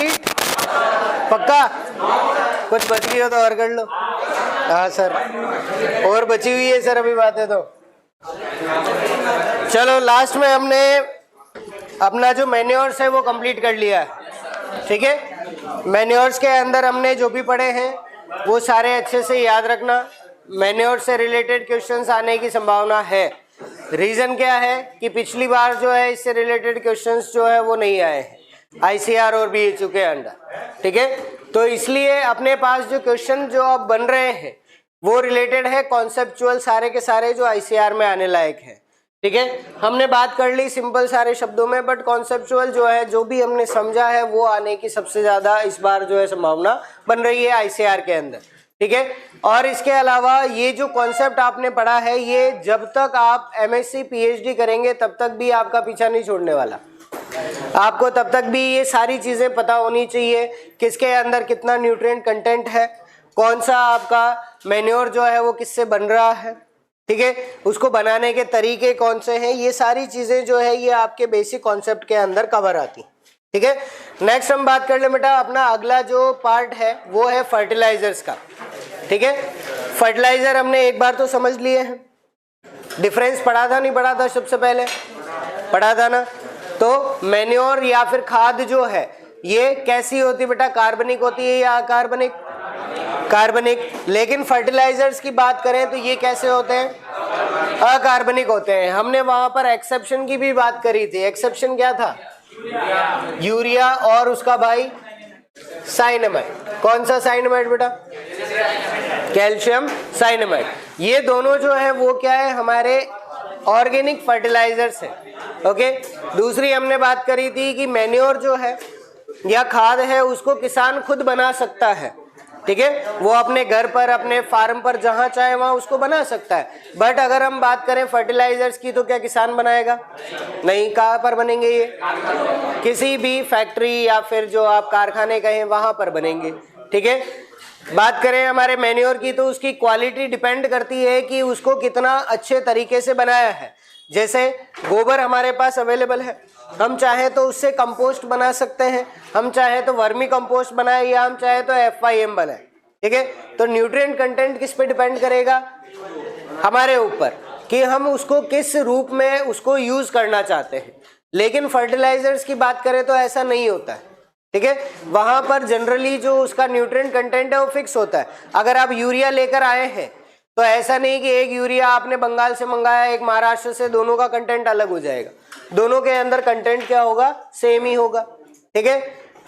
Complete? पक्का? कुछ बच गई हो तो और कर लो। हाँ सर, और बची हुई है सर अभी बातें तो। चलो लास्ट में हमने अपना जो मैन्योर्स है वो कंप्लीट कर लिया है, ठीक है। मैन्योर्स के अंदर हमने जो भी पढ़े हैं वो सारे अच्छे से याद रखना। मैन्योर से रिलेटेड क्वेश्चंस आने की संभावना है। रीज़न क्या है कि पिछली बार जो है इससे रिलेटेड क्वेश्चंस जो है वो नहीं आए हैं ICR और BHU के अंदर, ठीक है। तो इसलिए अपने पास जो क्वेश्चन जो अब बन रहे हैं वो रिलेटेड है कॉन्सेप्चुअल, सारे के सारे जो ICR में आने लायक है, ठीक है। हमने बात कर ली सिंपल सारे शब्दों में, बट कॉन्सेप्चुअल जो है जो भी हमने समझा है वो आने की सबसे ज़्यादा इस बार जो है संभावना बन रही है ICR के अंदर, ठीक है। और इसके अलावा ये जो कॉन्सेप्ट आपने पढ़ा है ये जब तक आप MSc PhD करेंगे तब तक भी आपका पीछा नहीं छोड़ने वाला। आपको तब तक भी ये सारी चीज़ें पता होनी चाहिए, किसके अंदर कितना न्यूट्रिएंट कंटेंट है, कौन सा आपका मैन्योर जो है वो किससे बन रहा है, ठीक है, उसको बनाने के तरीके कौन से हैं, ये सारी चीज़ें जो है ये आपके बेसिक कॉन्सेप्ट के अंदर कवर आती, ठीक है। नेक्स्ट हम बात कर ले बेटा, अपना अगला जो पार्ट है वो है फर्टिलाइजर्स का, ठीक है। फर्टिलाइजर हमने एक बार तो समझ लिए हैं, डिफरेंस पढ़ा था नहीं पढ़ा था, सबसे पहले पढ़ा था ना। तो मैन्योर या फिर खाद जो है ये कैसी होती बेटा, कार्बनिक होती है या अकार्बनिक? कार्बनिक। लेकिन फर्टिलाइजर्स की बात करें तो ये कैसे होते हैं? अकार्बनिक होते हैं। हमने वहां पर एक्सेप्शन की भी बात करी थी। एक्सेप्शन क्या था? यूरिया और उसका भाई साइनामाइड। कौन सा साइनामाइड बेटा? Calcium cyanamide. ये दोनों जो है वो क्या है, हमारे ऑर्गेनिक फर्टिलाइजर्स है, ओके। दूसरी हमने बात करी थी कि मैन्योर जो है या खाद है उसको किसान खुद बना सकता है, ठीक है। वो अपने घर पर, अपने फार्म पर, जहां चाहे वहां उसको बना सकता है। बट अगर हम बात करें फर्टिलाइजर्स की तो क्या किसान बनाएगा? नहीं। कहाँ पर बनेंगे ये? किसी भी फैक्ट्री या फिर जो आप कारखाने कहें वहां पर बनेंगे, ठीक है। बात करें हमारे मैन्योर की तो उसकी क्वालिटी डिपेंड करती है कि उसको कितना अच्छे तरीके से बनाया है। जैसे गोबर हमारे पास अवेलेबल है, हम चाहे तो उससे कंपोस्ट बना सकते हैं, हम चाहे तो वर्मी कंपोस्ट बनाए या हम चाहे तो FYM बनाए, ठीक है। तो न्यूट्रिएंट कंटेंट किस पे डिपेंड करेगा? हमारे ऊपर, कि हम उसको किस रूप में उसको यूज करना चाहते हैं। लेकिन फर्टिलाइजर्स की बात करें तो ऐसा नहीं होता है, ठीक है। वहां पर जनरली जो उसका न्यूट्रिएंट कंटेंट है वो फिक्स होता है। अगर आप यूरिया लेकर आए हैं तो ऐसा नहीं कि एक यूरिया आपने बंगाल से मंगाया, एक महाराष्ट्र से, दोनों का कंटेंट अलग हो जाएगा। दोनों के अंदर कंटेंट क्या होगा? सेम ही होगा, ठीक है।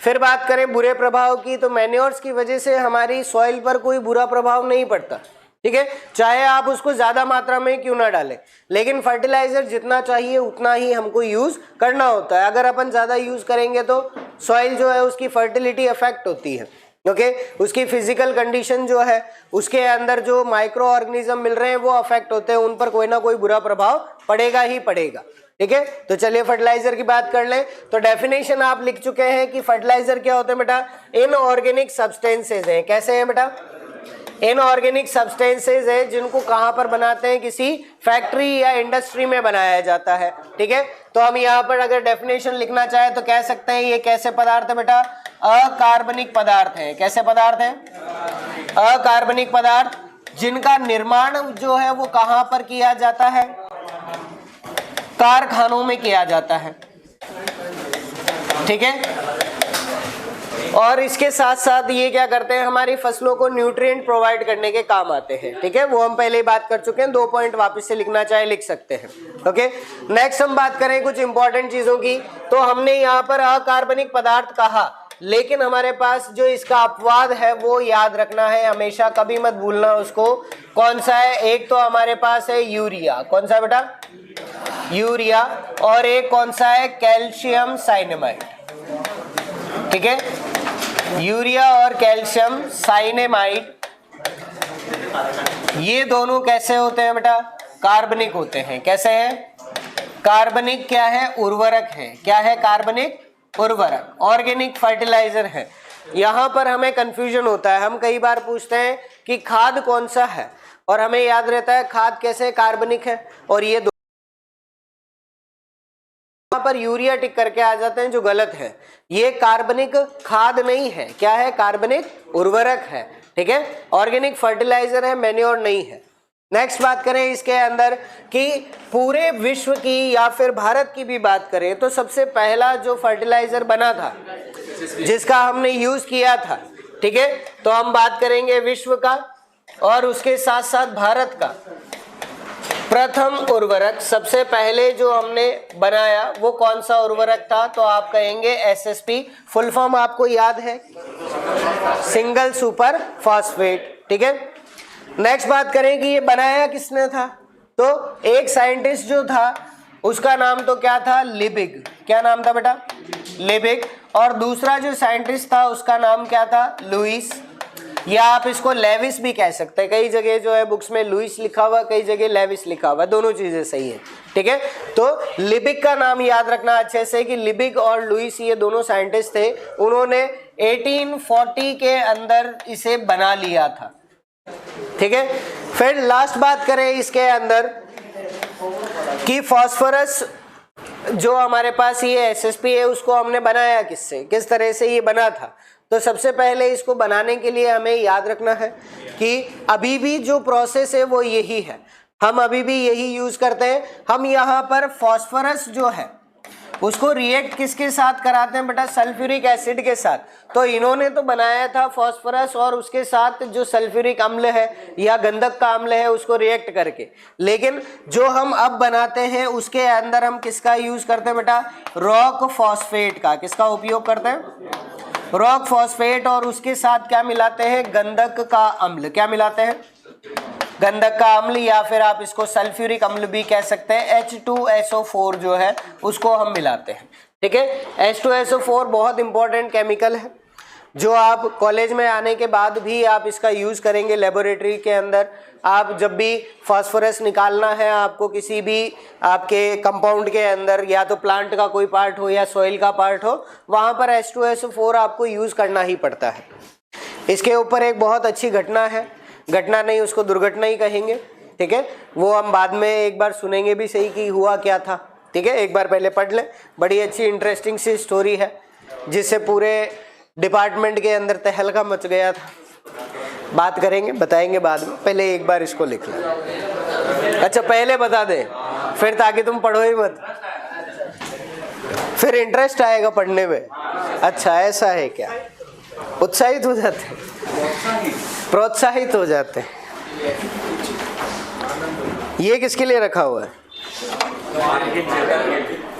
फिर बात करें बुरे प्रभाव की तो मैन्योर्स की वजह से हमारी सॉइल पर कोई बुरा प्रभाव नहीं पड़ता, ठीक है, चाहे आप उसको ज्यादा मात्रा में क्यों ना डालें। लेकिन फर्टिलाइजर जितना चाहिए उतना ही हमको यूज करना होता है। अगर अपन ज्यादा यूज करेंगे तो सॉइल जो है उसकी फर्टिलिटी अफेक्ट होती है, ओके। उसकी फिजिकल कंडीशन जो है, उसके अंदर जो माइक्रो ऑर्गेनिज्म मिल रहे हैं वो अफेक्ट होते हैं, उन पर कोई ना कोई बुरा प्रभाव पड़ेगा ही पड़ेगा, ठीक है। तो चलिए फर्टिलाइजर की बात कर लें। तो डेफिनेशन आप लिख चुके हैं कि फर्टिलाइजर क्या होते हैं बेटा? इनऑर्गेनिक सब्सटेंसेज हैं। कैसे हैं बेटा? इनऑर्गेनिक सब्सटेंसेज है जिनको कहां पर बनाते हैं? किसी फैक्ट्री या इंडस्ट्री में बनाया जाता है, ठीक है। तो हम यहाँ पर अगर डेफिनेशन लिखना चाहे तो कह सकते हैं ये कैसे पदार्थ है बेटा? अकार्बनिक पदार्थ है। कैसे पदार्थ है? अकार्बनिक पदार्थ जिनका निर्माण जो है वो कहां पर किया जाता है? कारखानों में किया जाता है, ठीक है। और इसके साथ साथ ये क्या करते हैं? हमारी फसलों को न्यूट्रिएंट प्रोवाइड करने के काम आते हैं, ठीक है। वो हम पहले ही बात कर चुके हैं, 2 पॉइंट वापस से लिखना चाहे लिख सकते हैं, ओके। नेक्स्ट हम बात करें कुछ इंपॉर्टेंट चीजों की। तो हमने यहाँ पर अकार्बनिक पदार्थ कहा, लेकिन हमारे पास जो इसका अपवाद है वो याद रखना है हमेशा, कभी मत भूलना उसको। कौन सा है? एक तो हमारे पास है यूरिया। कौन सा बेटा? यूरिया। और एक कौन सा है? कैल्शियम साइनामाइड, ठीक है। यूरिया और कैल्शियम साइनामाइड ये दोनों कैसे होते हैं बेटा? कार्बनिक होते हैं। कैसे हैं? कार्बनिक क्या है? उर्वरक है। क्या है? कार्बनिक उर्वरक, ऑर्गेनिक फर्टिलाइजर है। यहाँ पर हमें कंफ्यूजन होता है, हम कई बार पूछते हैं कि खाद कौन सा है, और हमें याद रहता है खाद कैसे कार्बनिक है, और ये पर यूरिया टिक करके आ जाते हैं, जो गलत है। ये कार्बनिक खाद नहीं है, क्या है? कार्बनिक उर्वरक है, ठीक है, ऑर्गेनिक फर्टिलाइजर है, मैन्योर नहीं है। नेक्स्ट बात करें इसके अंदर कि पूरे विश्व की या फिर भारत की भी बात करें तो सबसे पहला जो फर्टिलाइजर बना था जिसका हमने यूज किया था, ठीक है, तो हम बात करेंगे विश्व का और उसके साथ साथ भारत का प्रथम उर्वरक सबसे पहले जो हमने बनाया वो कौन सा उर्वरक था? तो आप कहेंगे एसएसपी, फुल फॉर्म आपको याद है, सिंगल सुपर फॉस्फेट, ठीक है। नेक्स्ट बात करें कि ये बनाया किसने था? तो एक साइंटिस्ट जो था उसका नाम तो क्या था? लिबिग। क्या नाम था बेटा? लिबिग। और दूसरा जो साइंटिस्ट था उसका नाम क्या था? लुइस, या आप इसको लेविस भी कह सकते हैं। कई जगह जो है बुक्स में लुइस लिखा हुआ, कई जगह लेविस लिखा हुआ, दोनों चीजें सही है, ठीक है। तो लिबिग का नाम याद रखना अच्छे से कि लिबिग और लुइस ये दोनों साइंटिस्ट थे, उन्होंने 1840 के अंदर इसे बना लिया था, ठीक है। फिर लास्ट बात करें इसके अंदर कि फास्फोरस जो हमारे पास ये एसएसपी है उसको हमने बनाया किससे, किस तरह से ये बना था? तो सबसे पहले इसको बनाने के लिए हमें याद रखना है कि अभी भी जो प्रोसेस है वो यही है, हम अभी भी यही यूज करते हैं। हम यहाँ पर फास्फोरस जो है उसको रिएक्ट किसके साथ कराते हैं बेटा? सल्फ्यूरिक एसिड के साथ। तो इन्होंने तो बनाया था फास्फोरस और उसके साथ जो सल्फ्यूरिक अम्ल है या गंधक का अम्ल है उसको रिएक्ट करके, लेकिन जो हम अब बनाते हैं उसके अंदर हम किसका यूज करते हैं बेटा? रॉक फॉस्फेट का। किसका उपयोग करते हैं? Rock phosphate. और उसके साथ क्या मिलाते हैं? गंधक का अम्ल। क्या मिलाते हैं? गंधक का अम्ल, या फिर आप इसको सल्फ्यूरिक अम्ल भी कह सकते हैं। H2SO4 जो है उसको हम मिलाते हैं, ठीक है। H2SO4 बहुत इंपॉर्टेंट केमिकल है जो आप कॉलेज में आने के बाद भी आप इसका यूज करेंगे लेबोरेटरी के अंदर। आप जब भी फास्फोरस निकालना है आपको किसी भी आपके कंपाउंड के अंदर, या तो प्लांट का कोई पार्ट हो या सॉइल का पार्ट हो, वहाँ पर H2SO4 आपको यूज करना ही पड़ता है। इसके ऊपर एक बहुत अच्छी घटना है, घटना नहीं उसको दुर्घटना ही कहेंगे, ठीक है, वो हम बाद में एक बार सुनेंगे भी सही कि हुआ क्या था, ठीक है। एक बार पहले पढ़ लें, बड़ी अच्छी इंटरेस्टिंग सी स्टोरी है जिससे पूरे डिपार्टमेंट के अंदर तहलका मच गया था। बात करेंगे, बताएंगे बाद में, पहले एक बार इसको लिख लें। अच्छा पहले बता दें फिर, ताकि तुम पढ़ो ही मत, फिर इंटरेस्ट आएगा पढ़ने में। अच्छा ऐसा है क्या? उत्साहित हो जाते हैं, प्रोत्साहित हो जाते हैं। ये किसके लिए रखा हुआ है?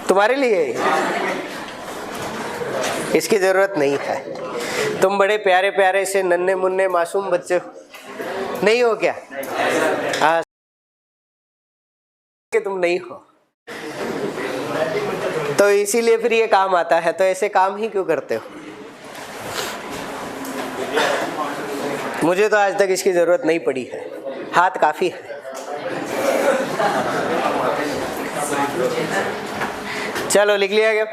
तुम्हारे लिए। इसकी जरूरत नहीं है, तुम बड़े प्यारे प्यारे से नन्हे मुन्ने मासूम बच्चे नहीं हो क्या? हाँ, कि तुम नहीं हो तो इसीलिए फिर ये काम आता है। तो ऐसे काम ही क्यों करते हो? मुझे तो आज तक इसकी जरूरत नहीं पड़ी है, हाथ काफी है। चलो लिख लिया गया।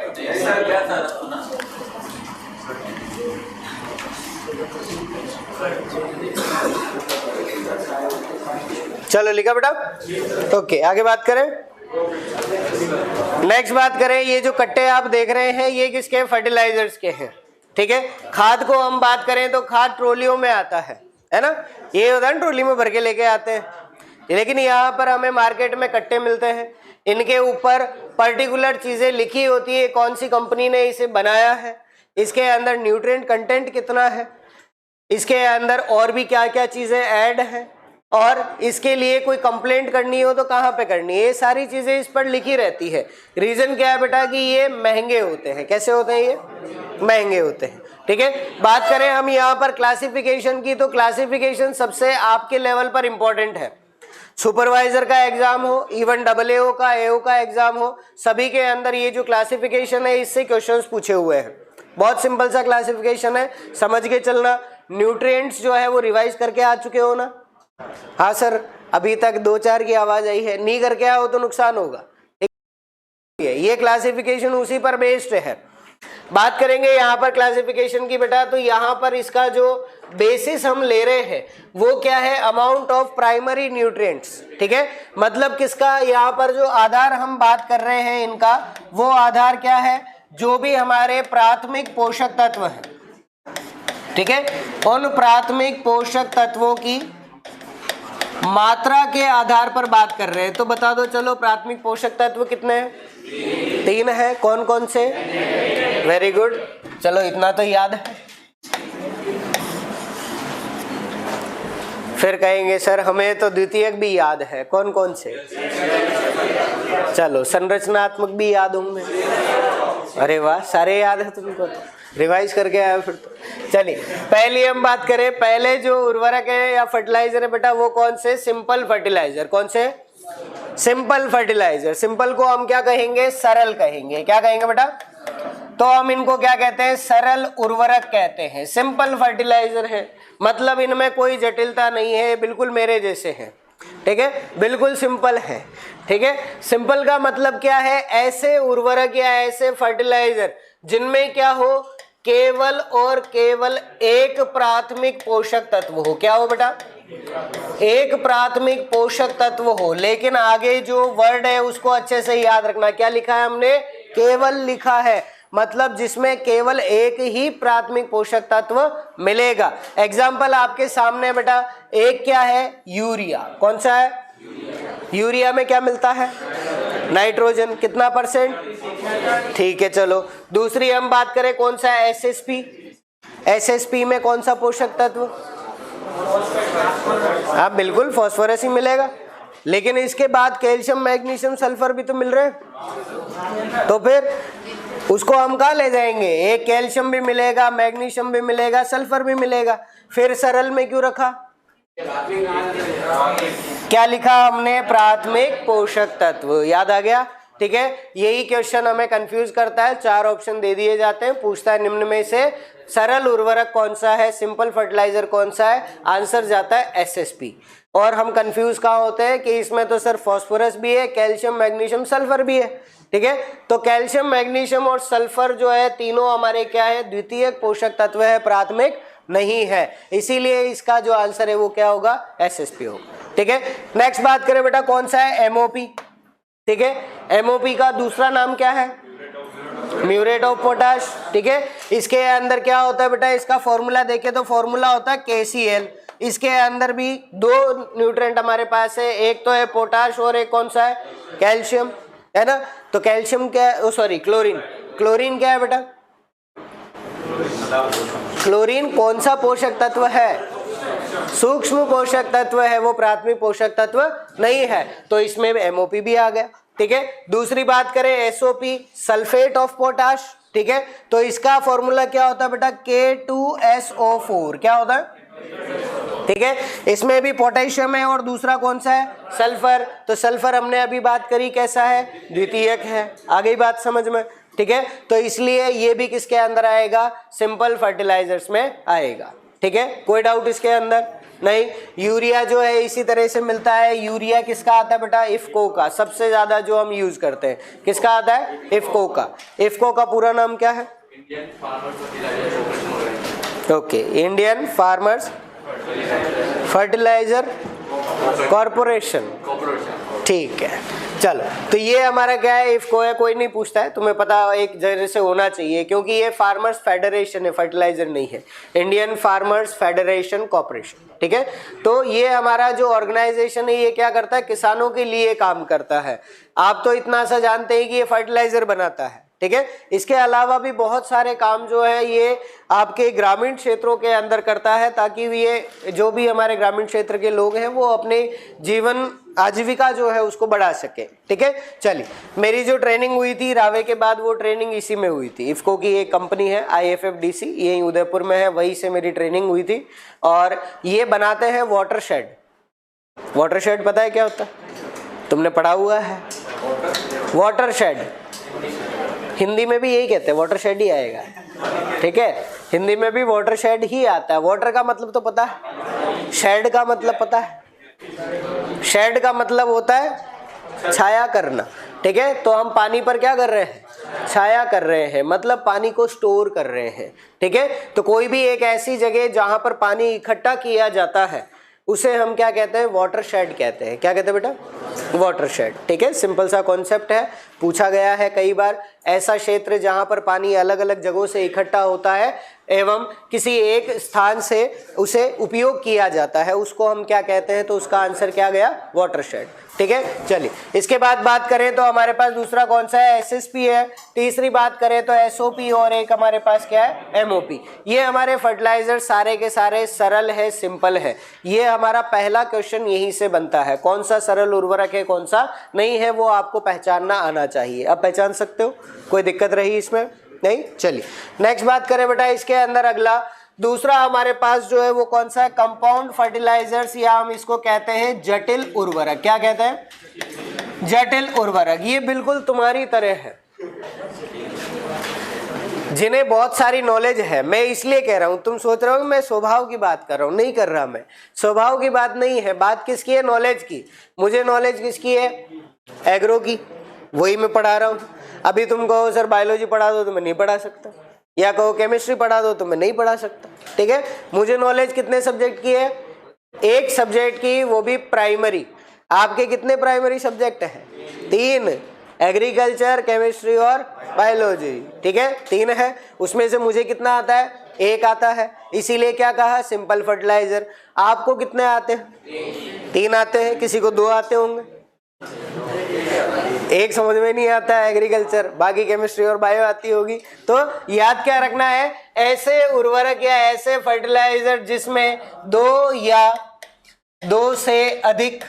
चलो लिखा बेटा, ओके आगे बात करें। नेक्स्ट बात करें, ये जो कट्टे आप देख रहे हैं ये किसके? फर्टिलाइजर्स के हैं, ठीक है। खाद को हम बात करें तो खाद ट्रोलियों में आता है ना, ये होता है ट्रोली में भर के लेके आते हैं, लेकिन यहाँ पर हमें मार्केट में कट्टे मिलते हैं। इनके ऊपर पर्टिकुलर चीजें लिखी होती है, कौन सी कंपनी ने इसे बनाया है, इसके अंदर न्यूट्रिएंट कंटेंट कितना है, इसके अंदर और भी क्या क्या चीजें ऐड हैं, और इसके लिए कोई कंप्लेंट करनी हो तो कहाँ पे करनी है, ये सारी चीजें इस पर लिखी रहती है। रीजन क्या है बेटा? कि ये महंगे होते हैं। कैसे होते हैं? ये महंगे होते हैं, ठीक है। बात करें हम यहाँ पर क्लासिफिकेशन की, तो क्लासिफिकेशन सबसे आपके लेवल पर इंपॉर्टेंट है। सुपरवाइजर का एग्जाम हो, इवन AAO का, AO का एग्जाम हो, सभी के अंदर ये जो क्लासिफिकेशन है इससे क्वेश्चंस पूछे हुए हैं। बहुत सिंपल सा क्लासिफिकेशन है, समझ के चलना। न्यूट्रिएंट्स जो है वो रिवाइज करके आ चुके हो ना? हाँ सर, अभी तक 2-4 की आवाज आई है, नहीं करके आओ तो नुकसान होगा। ये क्लासिफिकेशन उसी पर बेस्ड है। बात करेंगे यहाँ पर क्लासिफिकेशन की बेटा, तो यहाँ पर इसका जो बेसिस हम ले रहे हैं वो क्या है, अमाउंट ऑफ प्राइमरी न्यूट्रिएंट्स, ठीक है। मतलब किसका, यहाँ पर जो आधार हम बात कर रहे हैं इनका, वो आधार क्या है, जो भी हमारे प्राथमिक पोषक तत्व हैं, ठीक है, उन प्राथमिक पोषक तत्वों की मात्रा के आधार पर बात कर रहे हैं। तो बता दो चलो, प्राथमिक पोषक तत्व कितने हैं, 3 है। कौन कौन से, वेरी गुड, चलो इतना तो याद है। फिर कहेंगे सर हमें तो द्वितीयक भी याद है, कौन कौन से, चलो संरचनात्मक भी याद होंगे। अरे वाह, सारे याद है तुमको, तो रिवाइज करके आया फिर तो। चलिए पहले हम बात करें, पहले जो उर्वरक है या फर्टिलाइजर है बेटा, वो कौन से, सिंपल फर्टिलाइजर। कौन से, सिंपल फर्टिलाइजर। सिंपल को हम क्या कहेंगे, सरल कहेंगे। क्या कहेंगे बेटा, तो हम इनको क्या कहते हैं, सरल उर्वरक कहते हैं। सिंपल फर्टिलाइजर है, मतलब इनमें कोई जटिलता नहीं है, बिल्कुल मेरे जैसे हैं, ठीक है, बिल्कुल सिंपल है, ठीक है। सिंपल का मतलब क्या है, ऐसे उर्वरक या ऐसे फर्टिलाइजर जिनमें क्या हो, केवल और केवल एक प्राथमिक पोषक तत्व हो। क्या हो बेटा, एक प्राथमिक पोषक तत्व हो, लेकिन आगे जो वर्ड है उसको अच्छे से याद रखना। क्या लिखा है हमने, केवल लिखा है, मतलब जिसमें केवल एक ही प्राथमिक पोषक तत्व मिलेगा। एग्जाम्पल आपके सामने बेटा, एक क्या है, यूरिया। कौन सा है, यूरिया में क्या मिलता है, नाइट्रोजन। कितना %, ठीक है। चलो दूसरी हम बात करें, कौन सा है, एसएसपी। एसएसपी में कौन सा पोषक तत्व, हाँ बिल्कुल फास्फोरस ही मिलेगा, लेकिन इसके बाद कैल्शियम, मैग्नीशियम, सल्फर भी तो मिल रहे हैं। तो फिर उसको हम कहाँ ले जाएंगे, एक कैल्शियम भी मिलेगा, मैग्नीशियम भी मिलेगा, सल्फर भी मिलेगा। फिर सरल में क्यों रखा, क्या लिखा हमने, प्राथमिक पोषक तत्व। याद आ गया, ठीक है। यही क्वेश्चन हमें कंफ्यूज करता है। 4 ऑप्शन दे दिए जाते हैं, पूछता है निम्न में से सरल उर्वरक कौन सा है, सिंपल फर्टिलाइजर कौन सा है, आंसर जाता है एसएसपी। और हम कंफ्यूज कहाँ होते हैं कि इसमें तो सर फास्फोरस भी है, कैल्शियम, मैग्नीशियम, सल्फर भी है, ठीक है। तो कैल्शियम, मैग्नीशियम और सल्फर जो है तीनों हमारे क्या है, द्वितीयक पोषक तत्व है, प्राथमिक नहीं है। इसीलिए इसका जो आंसर है वो क्या होगा, एसएसपी होगा, ठीक है। नेक्स्ट बात करें बेटा, कौन सा है, एमओपी, ठीक है। एमओपी का दूसरा नाम क्या है, म्यूरेट ऑफ पोटाश, ठीक है। इसके अंदर क्या होता है बेटा, इसका फॉर्मूला देखें तो फॉर्मूला होता है KCl। इसके अंदर भी 2 न्यूट्रिएंट हमारे पास है, एक तो है पोटाश और एक कौन सा है, कैल्शियम, है ना। तो कैल्शियम क्या, सॉरी क्लोरीन, क्लोरीन क्या है बेटा, क्लोरीन कौन सा पोषक तत्व है, सूक्ष्म पोषक तत्व है, वो प्राथमिक पोषक तत्व नहीं है। तो इसमें MOP भी आ गया, ठीक है। दूसरी बात करें SOP, सल्फेट ऑफ पोटाश, ठीक है। तो इसका फॉर्मूला क्या होता है बेटा, K2SO4, क्या होता है, ठीक है। इसमें भी पोटेशियम है और दूसरा कौन सा है, सल्फर। तो सल्फर हमने अभी बात करी कैसा है, द्वितीयक है। आ गई बात समझ में, ठीक है। तो इसलिए ये भी किसके अंदर आएगा, सिंपल फर्टिलाइजर्स में आएगा, ठीक है। कोई डाउट इसके अंदर नहीं। यूरिया जो है इसी तरह से मिलता है। यूरिया किसका आता है बेटा, इफ्को का। सबसे ज्यादा जो हम यूज करते हैं किसका आता है, इफ्को का। इफ्को का पूरा नाम क्या है, okay, Indian farmers fertiliser corporation, ठीक है। चलो, तो ये हमारा क्या है, इफ्को है, कोई नहीं पूछता है, तुम्हें पता एक जगह से होना चाहिए, क्योंकि ये फार्मर्स फेडरेशन है, फर्टिलाइजर नहीं है, इंडियन फार्मर्स फेडरेशन कॉर्पोरेशन, ठीक है। तो ये हमारा जो ऑर्गेनाइजेशन है ये क्या करता है, किसानों के लिए काम करता है। आप तो इतना सा जानते हैं कि ये फर्टिलाइजर बनाता है, ठीक है। इसके अलावा भी बहुत सारे काम जो है ये आपके ग्रामीण क्षेत्रों के अंदर करता है, ताकि ये जो भी हमारे ग्रामीण क्षेत्र के लोग हैं वो अपने जीवन आजीविका जो है उसको बढ़ा सके, ठीक है। चलिए, मेरी जो ट्रेनिंग हुई थी रावे के बाद, वो ट्रेनिंग इसी में हुई थी। इफ्को की एक कंपनी है IFFDC, यही उदयपुर में है, वहीं से मेरी ट्रेनिंग हुई थी। और ये बनाते हैं वाटर शेड। वाटर शेड पता है क्या होता है, तुमने पढ़ा हुआ है, वाटर शेड हिंदी में भी यही कहते हैं, वाटर शेड ही आएगा, ठीक है। हिंदी में भी वाटर शेड ही आता है। वाटर का मतलब तो पता है, शेड का मतलब पता है, शेड का मतलब होता है छाया करना, ठीक है। तो हम पानी पर क्या कर रहे हैं, छाया कर रहे हैं, मतलब पानी को स्टोर कर रहे हैं। ठीक है, तो कोई भी एक ऐसी जगह जहां पर पानी इकट्ठा किया जाता है उसे हम क्या कहते हैं, वाटर शेड कहते हैं। क्या कहते हैं बेटा, वाटर शेड। ठीक है, सिंपल सा कॉन्सेप्ट है, पूछा गया है कई बार। ऐसा क्षेत्र जहां पर पानी अलग अलग जगहों से इकट्ठा होता है एवं किसी एक स्थान से उसे उपयोग किया जाता है, उसको हम क्या कहते हैं, तो उसका आंसर क्या गया, वाटर शेड। ठीक है, चलिए इसके बाद बात करें तो हमारे पास दूसरा कौन सा है, एसएसपी है। तीसरी बात करें तो एसओपी और एक हमारे पास क्या है, एमओपी। ये हमारे फर्टिलाइजर सारे के सारे सरल है, सिंपल है। ये हमारा पहला क्वेश्चन यहीं से बनता है, कौन सा सरल उर्वरक है कौन सा नहीं है, वो आपको पहचानना आना चाहिए। अब पहचान सकते हो, कोई दिक्कत रही इसमें नहीं। चलिए नेक्स्ट बात करें बेटा, इसके अंदर अगला दूसरा हमारे पास जो है वो कौन सा है, कंपाउंड फर्टिलाइजर्स, या हम इसको कहते हैं जटिल उर्वरक। क्या कहते हैं, जटिल उर्वरक। ये बिल्कुल तुम्हारी तरह है, जिन्हें बहुत सारी नॉलेज है। मैं इसलिए कह रहा हूं, तुम सोच रहे हो मैं स्वभाव की बात कर रहा हूं, नहीं कर रहा। मैं स्वभाव की बात नहीं है, बात किसकी है, नॉलेज की। मुझे नॉलेज किसकी है, एग्रो की, वही मैं पढ़ा रहा हूं। अभी तुम कहो सर बायोलॉजी पढ़ा दो तो मैं नहीं पढ़ा सकता, या कहो केमिस्ट्री पढ़ा दो तो मैं नहीं पढ़ा सकता। ठीक है, मुझे नॉलेज कितने सब्जेक्ट की है, एक सब्जेक्ट की, वो भी प्राइमरी। आपके कितने प्राइमरी सब्जेक्ट हैं, 3, एग्रीकल्चर, केमिस्ट्री और बायोलॉजी। ठीक है, 3 है, उसमें से मुझे कितना आता है, 1 आता है, इसीलिए क्या कहा, सिंपल फर्टिलाइजर। आपको कितने आते हैं, 3 आते हैं, किसी को 2 आते होंगे, 1 समझ में नहीं आता है एग्रीकल्चर, बाकी केमिस्ट्री और बायो आती होगी। तो याद क्या रखना है, ऐसे उर्वरक या ऐसे फर्टिलाइजर जिसमें 2 या 2 से अधिक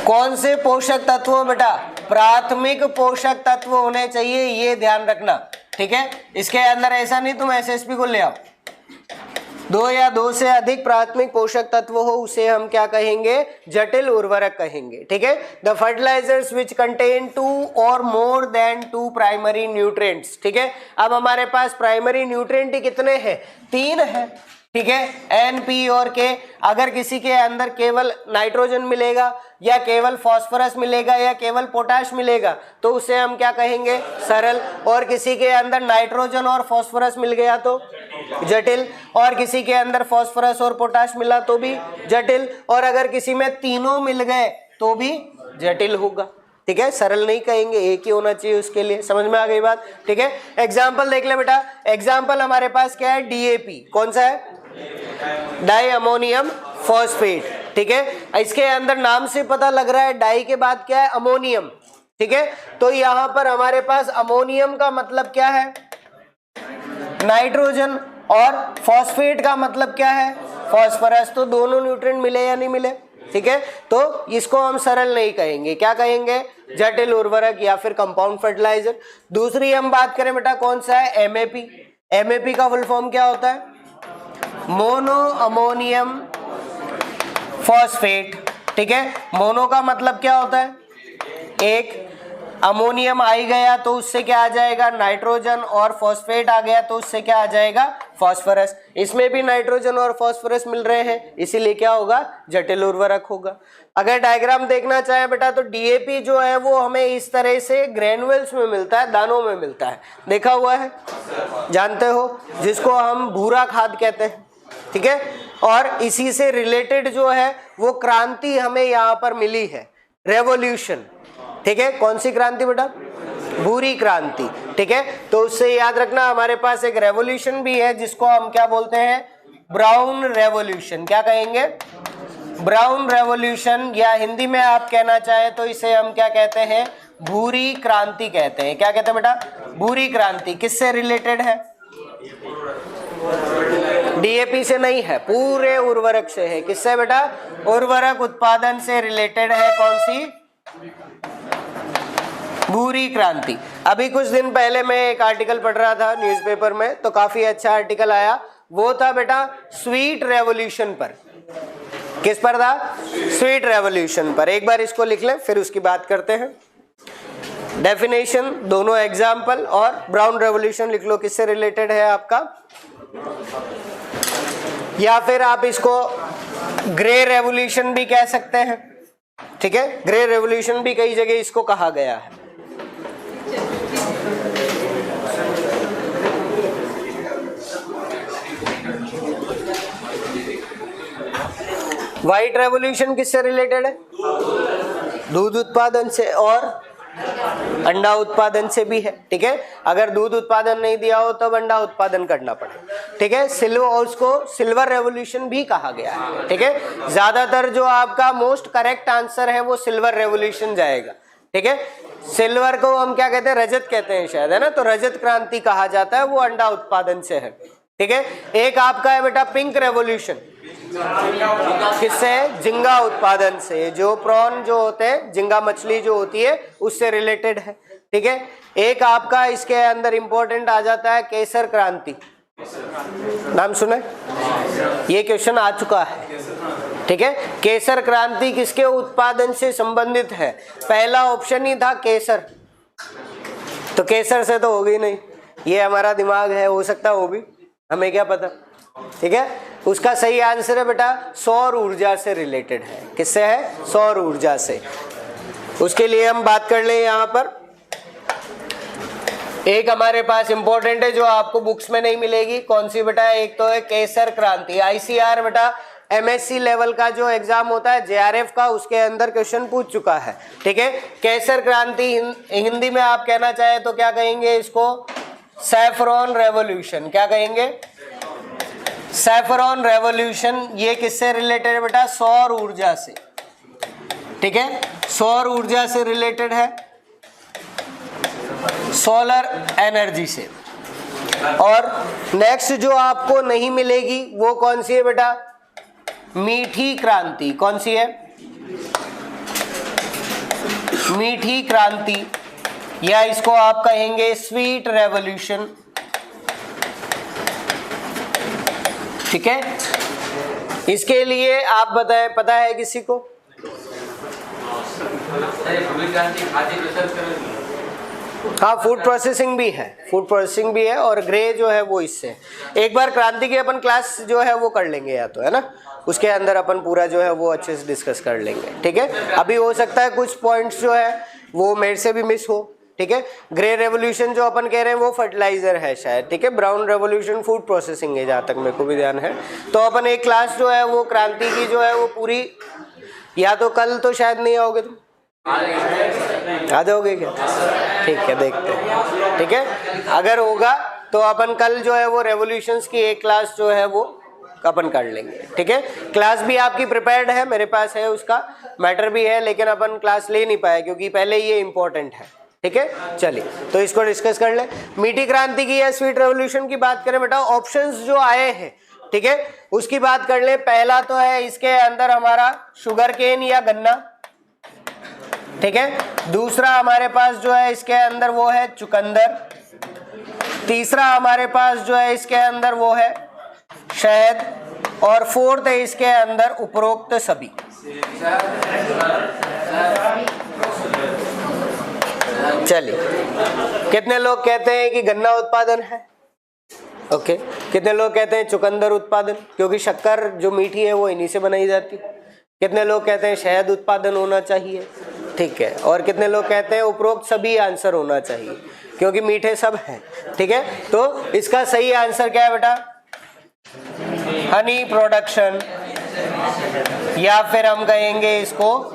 कौन से पोषक तत्व, बेटा प्राथमिक पोषक तत्व होने चाहिए, ये ध्यान रखना। ठीक है, इसके अंदर ऐसा नहीं तुम एसएसपी को ले आओ, 2 या 2 से अधिक प्राथमिक पोषक तत्व हो, उसे हम क्या कहेंगे, जटिल उर्वरक कहेंगे। ठीक है, द फर्टिलाइजर्स विच कंटेन 2 और मोर देन 2 प्राइमरी न्यूट्रिएंट्स। ठीक है, अब हमारे पास प्राइमरी न्यूट्रिएंट कितने हैं, 3 है। ठीक है, एन, पी और के। अगर किसी के अंदर केवल नाइट्रोजन मिलेगा या केवल फास्फोरस मिलेगा या केवल पोटाश मिलेगा तो उसे हम क्या कहेंगे, सरल। और किसी के अंदर नाइट्रोजन और फास्फोरस मिल गया तो जटिल, और किसी के अंदर फास्फोरस और पोटाश मिला तो भी जटिल, और अगर किसी में तीनों मिल गए तो भी जटिल होगा। ठीक है, सरल नहीं कहेंगे, एक ही होना चाहिए उसके लिए। समझ में आ गई बात। ठीक है, एग्जाम्पल देख ले बेटा। एग्जाम्पल हमारे पास क्या है, डीएपी। कौन सा है, डाई अमोनियम फॉस्फेट। ठीक है, इसके अंदर नाम से पता लग रहा है डाई के बाद क्या है, अमोनियम। ठीक है, तो यहां पर हमारे पास अमोनियम का मतलब क्या है, नाइट्रोजन, और फॉस्फेट का मतलब क्या है, फॉस्फोरस। तो दोनों न्यूट्रिएंट मिले या नहीं मिले। ठीक है, तो इसको हम सरल नहीं कहेंगे, क्या कहेंगे, जटिल उर्वरक या फिर कंपाउंड फर्टिलाइजर। दूसरी हम बात करें बेटा, कौन सा है, एमएपी। एमएपी का फुल फॉर्म क्या होता है, मोनो अमोनियम फॉस्फेट। ठीक है, मोनो का मतलब क्या होता है, एक, अमोनियम आ गया तो उससे क्या आ जाएगा, नाइट्रोजन, और फॉस्फेट आ गया तो उससे क्या आ जाएगा, फॉस्फोरस। इसमें भी नाइट्रोजन और फॉस्फोरस मिल रहे हैं, इसीलिए क्या होगा, जटिल उर्वरक होगा। अगर डायग्राम देखना चाहे बेटा तो डीएपी जो है वो हमें इस तरह से ग्रेनुअल्स में मिलता है, दानों में मिलता है, देखा हुआ है, जानते हो, जिसको हम भूरा खाद कहते हैं। ठीक है, और इसी से रिलेटेड जो है वो क्रांति हमें यहाँ पर मिली है, रेवोल्यूशन। ठीक है, कौन सी क्रांति बेटा, भूरी क्रांति। ठीक है, तो उससे याद रखना हमारे पास एक रेवोल्यूशन भी है जिसको हम क्या बोलते हैं, ब्राउन रेवोल्यूशन। क्या कहेंगे, ब्राउन रेवोल्यूशन, या हिंदी में आप कहना चाहें तो इसे हम क्या कहते हैं, भूरी क्रांति कहते हैं। क्या कहते हैं बेटा, भूरी क्रांति। किससे रिलेटेड है, डीएपी से नहीं है, पूरे उर्वरक से है। किससे बेटा, उर्वरक उत्पादन से रिलेटेड है। कौन सी, भूरी क्रांति। अभी कुछ दिन पहले मैं एक आर्टिकल पढ़ रहा था न्यूज़पेपर में, तो काफी अच्छा आर्टिकल आया, वो था बेटा स्वीट रेवोल्यूशन पर। किस पर था, स्वीट रेवोल्यूशन पर। एक बार इसको लिख लें फिर उसकी बात करते हैं। डेफिनेशन, दोनों एग्जाम्पल, और ब्राउन रेवोल्यूशन लिख लो किससे रिलेटेड है आपका, या फिर आप इसको ग्रे रेवोल्यूशन भी कह सकते हैं। ठीक है, ग्रे रेवोल्यूशन भी कई जगह इसको कहा गया है। व्हाइट रेवोल्यूशन किससे रिलेटेड है? दूध उत्पादन से और अंडा उत्पादन से भी है। ठीक है, अगर दूध उत्पादन नहीं दिया हो तब अंडा उत्पादन करना पड़े। ठीक है, उसको सिल्वर रेवोल्यूशन भी कहा गया है। ठीक है, ज्यादातर जो आपका मोस्ट करेक्ट आंसर है वो सिल्वर रेवोल्यूशन जाएगा। ठीक है, सिल्वर को हम क्या कहते हैं? रजत कहते हैं शायद, है ना? तो रजत क्रांति कहा जाता है, वो अंडा उत्पादन से है। ठीक है, एक आपका है बेटा पिंक रेवोल्यूशन, किससे? झींगा उत्पादन से। जो प्रॉन जो होते हैं, झींगा मछली जो होती है, उससे रिलेटेड है। ठीक है, एक आपका इसके अंदर इंपॉर्टेंट आ जाता है केसर क्रांति। नाम सुने? ये क्वेश्चन आ चुका है। ठीक है, केसर क्रांति किसके उत्पादन से संबंधित है? पहला ऑप्शन ही था केसर, तो केसर से तो होगी नहीं, ये हमारा दिमाग है, हो सकता हो भी, हमें क्या पता। ठीक है, उसका सही आंसर है बेटा सौर ऊर्जा से रिलेटेड है। किससे है? सौर ऊर्जा से। उसके लिए हम बात कर लें यहाँ पर, एक हमारे पास इंपॉर्टेंट है जो आपको बुक्स में नहीं मिलेगी। कौन सी बेटा? एक तो है केसर क्रांति। आईसीआर बेटा एमएससी लेवल का जो एग्जाम होता है जेआरएफ का, उसके अंदर क्वेश्चन पूछ चुका है। ठीक है, केसर क्रांति हिंदी में आप कहना चाहे तो क्या कहेंगे इसको? Saffron revolution. क्या कहेंगे? Saffron revolution. ये किससे रिलेटेड है बेटा? सौर ऊर्जा से। ठीक है, सौर ऊर्जा से रिलेटेड है, सोलर एनर्जी से। और नेक्स्ट जो आपको नहीं मिलेगी वो कौन सी है बेटा? मीठी क्रांति। कौन सी है? मीठी क्रांति, या इसको आप कहेंगे स्वीट रेवोल्यूशन। ठीक है, इसके लिए आप बताएं, पता है किसी को? हाँ, फूड प्रोसेसिंग भी है, फूड प्रोसेसिंग भी है, और ग्रे जो है वो इससे। एक बार क्रांति की अपन क्लास जो है वो कर लेंगे, या तो है ना, उसके अंदर अपन पूरा जो है वो अच्छे से डिस्कस कर लेंगे। ठीक है, अभी हो सकता है कुछ पॉइंट्स जो है वो मेरे से भी मिस हो। ठीक है, ग्रे रेवोल्यूशन जो अपन कह रहे हैं वो फर्टिलाइजर है शायद। ठीक है, ब्राउन रेवोल्यूशन फूड प्रोसेसिंग है, जहाँ तक मेरे को भी ध्यान है। तो अपन एक क्लास जो है वो क्रांति की जो है वो पूरी, या तो कल तो शायद नहीं आओगे तुम, आ जाओगे क्या? ठीक है, देखते हैं। ठीक है, अगर होगा तो अपन कल जो है वो रेवोल्यूशंस की एक क्लास जो है वो अपन कर लेंगे। ठीक है, क्लास भी आपकी प्रिपेयर्ड है, मेरे पास है, उसका मैटर भी है, लेकिन अपन क्लास ले नहीं पाए क्योंकि पहले ये इंपॉर्टेंट है। ठीक है, चलिए तो इसको डिस्कस कर ले। मीठी क्रांति की या स्वीट रेवोल्यूशन की बात करें बेटा, ऑप्शंस जो आए हैं, ठीक है, उसकी बात कर ले। पहला तो है इसके अंदर हमारा शुगर केन या गन्ना। ठीक है, दूसरा हमारे पास जो है इसके अंदर वो है चुकंदर। तीसरा हमारे पास जो है इसके अंदर वो है शहद, और फोर्थ है इसके अंदर उपरोक्त सभी। चलिए, कितने लोग कहते हैं कि गन्ना उत्पादन है? ओके, कितने लोग कहते हैं चुकंदर उत्पादन, क्योंकि शक्कर जो मीठी है वो इन्हीं से बनाई जाती है। कितने लोग कहते हैं शहद उत्पादन होना चाहिए? ठीक है, और कितने लोग कहते हैं उपरोक्त सभी आंसर होना चाहिए, क्योंकि मीठे सब हैं। ठीक है, तो इसका सही आंसर क्या है बेटा? हनी प्रोडक्शन, या फिर हम कहेंगे इसको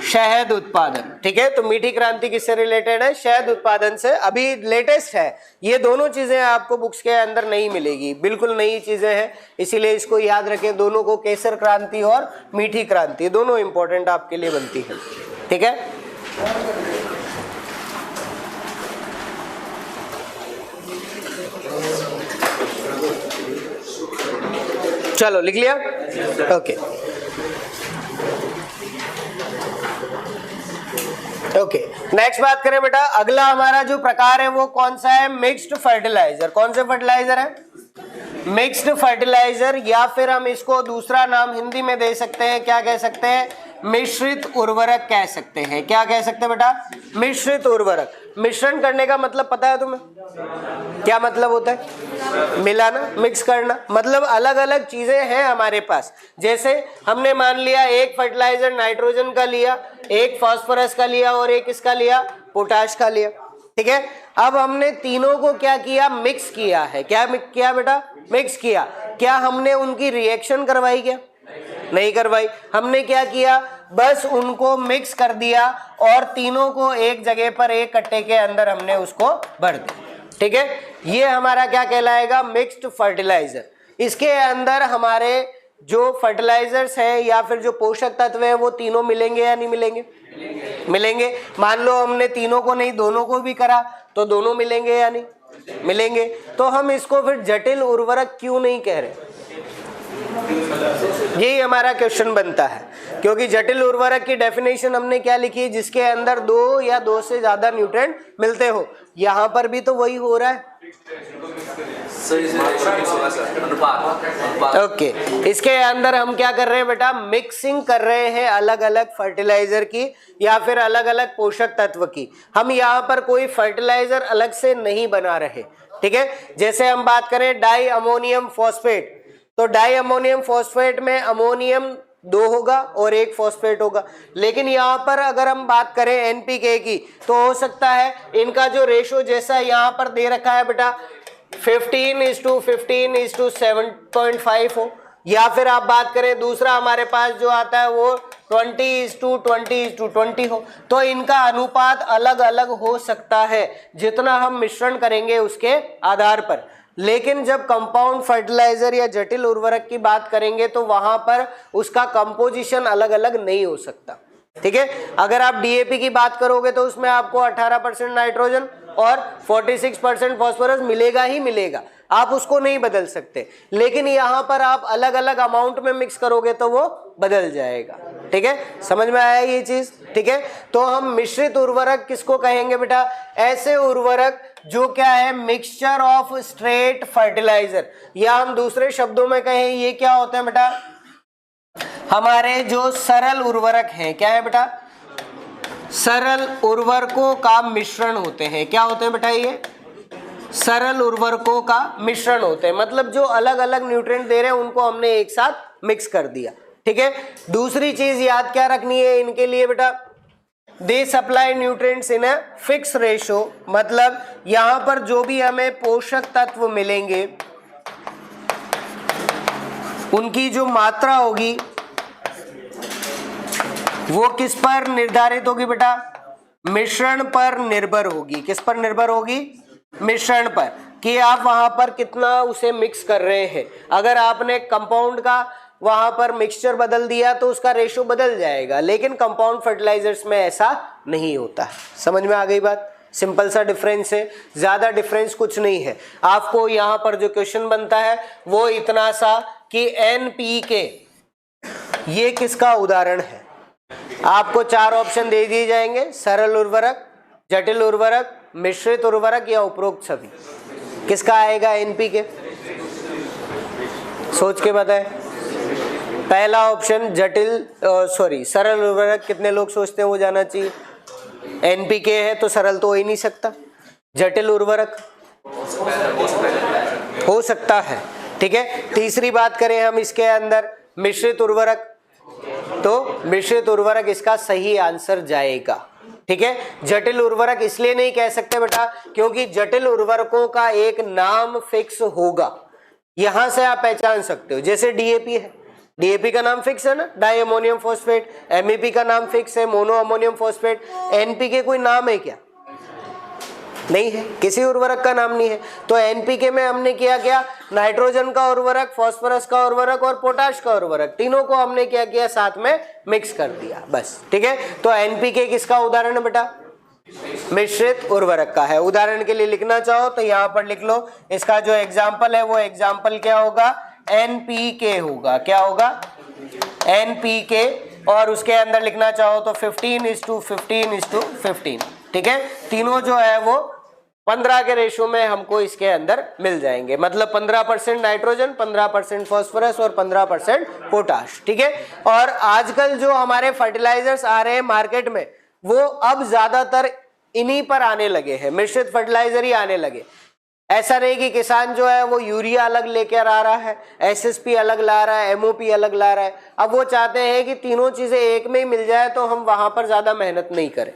शहद उत्पादन। ठीक है, तो मीठी क्रांति किससे रिलेटेड है? शहद उत्पादन से। अभी लेटेस्ट है, ये दोनों चीजें आपको बुक्स के अंदर नहीं मिलेगी, बिल्कुल नई चीजें हैं, इसीलिए इसको याद रखें दोनों को, केसर क्रांति और मीठी क्रांति दोनों इंपॉर्टेंट आपके लिए बनती है। ठीक है, चलो लिख लिया? ओके ओके, नेक्स्ट बात करें बेटा, अगला हमारा जो प्रकार है वो कौन सा है? Mixed fertiliser. कौन से फर्टिलाइजर है? मिक्स्ड फर्टिलाइजर, या फिर हम इसको दूसरा नाम हिंदी में दे सकते हैं, क्या कह सकते हैं? मिश्रित उर्वरक कह सकते हैं। क्या कह सकते हैं बेटा? मिश्रित उर्वरक। मिश्रण करने का मतलब पता है तुम्हें? क्या मतलब होता है? मिलाना, मिक्स करना, मतलब अलग अलग चीजें हैं हमारे पास। जैसे हमने मान लिया एक फर्टिलाइजर नाइट्रोजन का लिया, एक फास्फोरस का लिया, और एक इसका लिया पोटाश का लिया। ठीक है, अब हमने तीनों को क्या किया? मिक्स किया है। क्या किया बेटा? मिक्स किया। क्या हमने उनकी रिएक्शन करवाई? क्या नहीं करवाई। हमने क्या किया, बस उनको मिक्स कर दिया और तीनों को एक जगह पर एक कट्टे के अंदर हमने उसको भर दिया। ठीक है, ये हमारा क्या कहलाएगा, मिक्स्ड फर्टिलाइजर। इसके अंदर हमारे जो फर्टिलाइजर्स है या फिर जो पोषक तत्व है वो तीनों मिलेंगे या नहीं मिलेंगे? मिलेंगे। मान लो हमने तीनों को नहीं दोनों को भी करा तो दोनों मिलेंगे या नहीं मिलेंगे? तो हम इसको फिर जटिल उर्वरक क्यों नहीं कह रहे? यही हमारा क्वेश्चन बनता है, क्योंकि जटिल उर्वरक की डेफिनेशन हमने क्या लिखी है, जिसके अंदर 2 या 2 से ज्यादा न्यूट्रिएंट मिलते हो। यहाँ पर भी तो वही हो रहा है। ओके, इसके अंदर हम क्या कर रहे हैं बेटा, मिक्सिंग कर रहे हैं अलग अलग फर्टिलाइजर की या फिर अलग अलग पोषक तत्व की। हम यहाँ पर कोई फर्टिलाइजर अलग से नहीं बना रहे। ठीक है, जैसे हम बात करें डाई अमोनियम फॉस्फेट, तो डाई अमोनियम फॉस्फेट में अमोनियम 2 होगा और 1 फॉस्फेट होगा। लेकिन यहाँ पर अगर हम बात करें एनपीके की, तो हो सकता है इनका जो रेशो जैसा यहाँ पर दे रखा है बेटा 15:15:7.5 हो, या फिर आप बात करें दूसरा हमारे पास जो आता है वो 20:20:20 हो। तो इनका अनुपात अलग अलग हो सकता है जितना हम मिश्रण करेंगे उसके आधार पर। लेकिन जब कंपाउंड फर्टिलाइजर या जटिल उर्वरक की बात करेंगे तो वहां पर उसका कंपोजिशन अलग अलग नहीं हो सकता। ठीक है, अगर आप डीएपी की बात करोगे तो उसमें आपको 18% नाइट्रोजन और 46% फास्फोरस मिलेगा ही मिलेगा, आप उसको नहीं बदल सकते। लेकिन यहाँ पर आप अलग अलग अमाउंट में मिक्स करोगे तो वो बदल जाएगा। ठीक है, समझ में आया ये चीज? ठीक है, तो हम मिश्रित उर्वरक किसको कहेंगे बेटा? ऐसे उर्वरक जो क्या है, मिक्सचर ऑफ स्ट्रेट फर्टिलाइजर, या हम दूसरे शब्दों में कहें ये क्या होते हैं बेटा, हमारे जो सरल उर्वरक हैं। क्या है बेटा? सरल उर्वरकों का मिश्रण होते हैं। क्या होते हैं बेटा? ये सरल उर्वरकों का मिश्रण होते हैं, मतलब जो अलग अलग न्यूट्रिएंट दे रहे हैं उनको हमने एक साथ मिक्स कर दिया। ठीक है, दूसरी चीज याद क्या रखनी है इनके लिए बेटा, they supply nutrients in a fix ratio, मतलब यहां पर जो भी हमें पोषक तत्व मिलेंगे उनकी जो मात्रा होगी वो किस पर निर्धारित होगी बेटा? मिश्रण पर निर्भर होगी। किस पर निर्भर होगी? मिश्रण पर, कि आप वहां पर कितना उसे मिक्स कर रहे हैं। अगर आपने कंपाउंड का वहां पर मिक्सचर बदल दिया तो उसका रेशो बदल जाएगा, लेकिन कंपाउंड फर्टिलाइजर्स में ऐसा नहीं होता है। समझ में आ गई बात? सिंपल सा डिफरेंस है, ज्यादा डिफरेंस कुछ नहीं है। आपको यहाँ पर जो क्वेश्चन बनता है वो इतना सा कि एनपीके ये किसका उदाहरण है। आपको 4 ऑप्शन दे दिए जाएंगे, सरल उर्वरक, जटिल उर्वरक, मिश्रित उर्वरक या उपरोक्त सभी। किसका आएगा एनपीके? सोच के बताएं। पहला ऑप्शन सरल उर्वरक, कितने लोग सोचते हैं वो जाना चाहिए? एनपीके है तो सरल तो हो ही नहीं सकता। जटिल उर्वरक हो सकता है। ठीक है, तीसरी बात करें हम इसके अंदर मिश्रित उर्वरक, तो मिश्रित उर्वरक इसका सही आंसर जाएगा। ठीक है, जटिल उर्वरक इसलिए नहीं कह सकते बेटा क्योंकि जटिल उर्वरकों का एक नाम फिक्स होगा, यहां से आप पहचान सकते हो। जैसे डीएपी है, डीएपी का नाम फिक्स है ना, डाई अमोनियम फॉस्फेट। एमईपी का नाम फिक्स है, मोनो अमोनियम फॉस्फेट। एनपीके कोई नाम है क्या? नहीं है, किसी उर्वरक का नाम नहीं है। तो एनपीके में हमने किया क्या, नाइट्रोजन का उर्वरक, फास्फोरस का उर्वरक और पोटाश का उर्वरक, तीनों को हमने क्या किया, साथ में मिक्स कर दिया बस। ठीक है, तो एनपीके किसका उदाहरण है बेटा? मिश्रित उर्वरक का है। उदाहरण के लिए लिखना चाहो तो यहाँ पर लिख लो, इसका जो एग्जाम्पल है वो एग्जाम्पल क्या होगा, एनपीके होगा। क्या होगा? एनपीके। और उसके अंदर लिखना चाहो तो 15:15:15। ठीक है, तीनों जो है वो 15 के रेशो में हमको इसके अंदर मिल जाएंगे, मतलब 15% नाइट्रोजन, 15% फास्फोरस और 15% पोटाश। ठीक है, और आजकल जो हमारे फर्टिलाइजर्स आ रहे हैं मार्केट में वो अब ज्यादातर इन्हीं पर आने लगे हैं, मिश्रित फर्टिलाइजर ही आने लगे। ऐसा नहीं कि किसान जो है वो यूरिया अलग लेकर आ रहा है, एसएसपी अलग ला रहा है, एमओपी अलग ला रहा है। अब वो चाहते हैं कि तीनों चीजें एक में ही मिल जाए तो हम वहां पर ज्यादा मेहनत नहीं करें।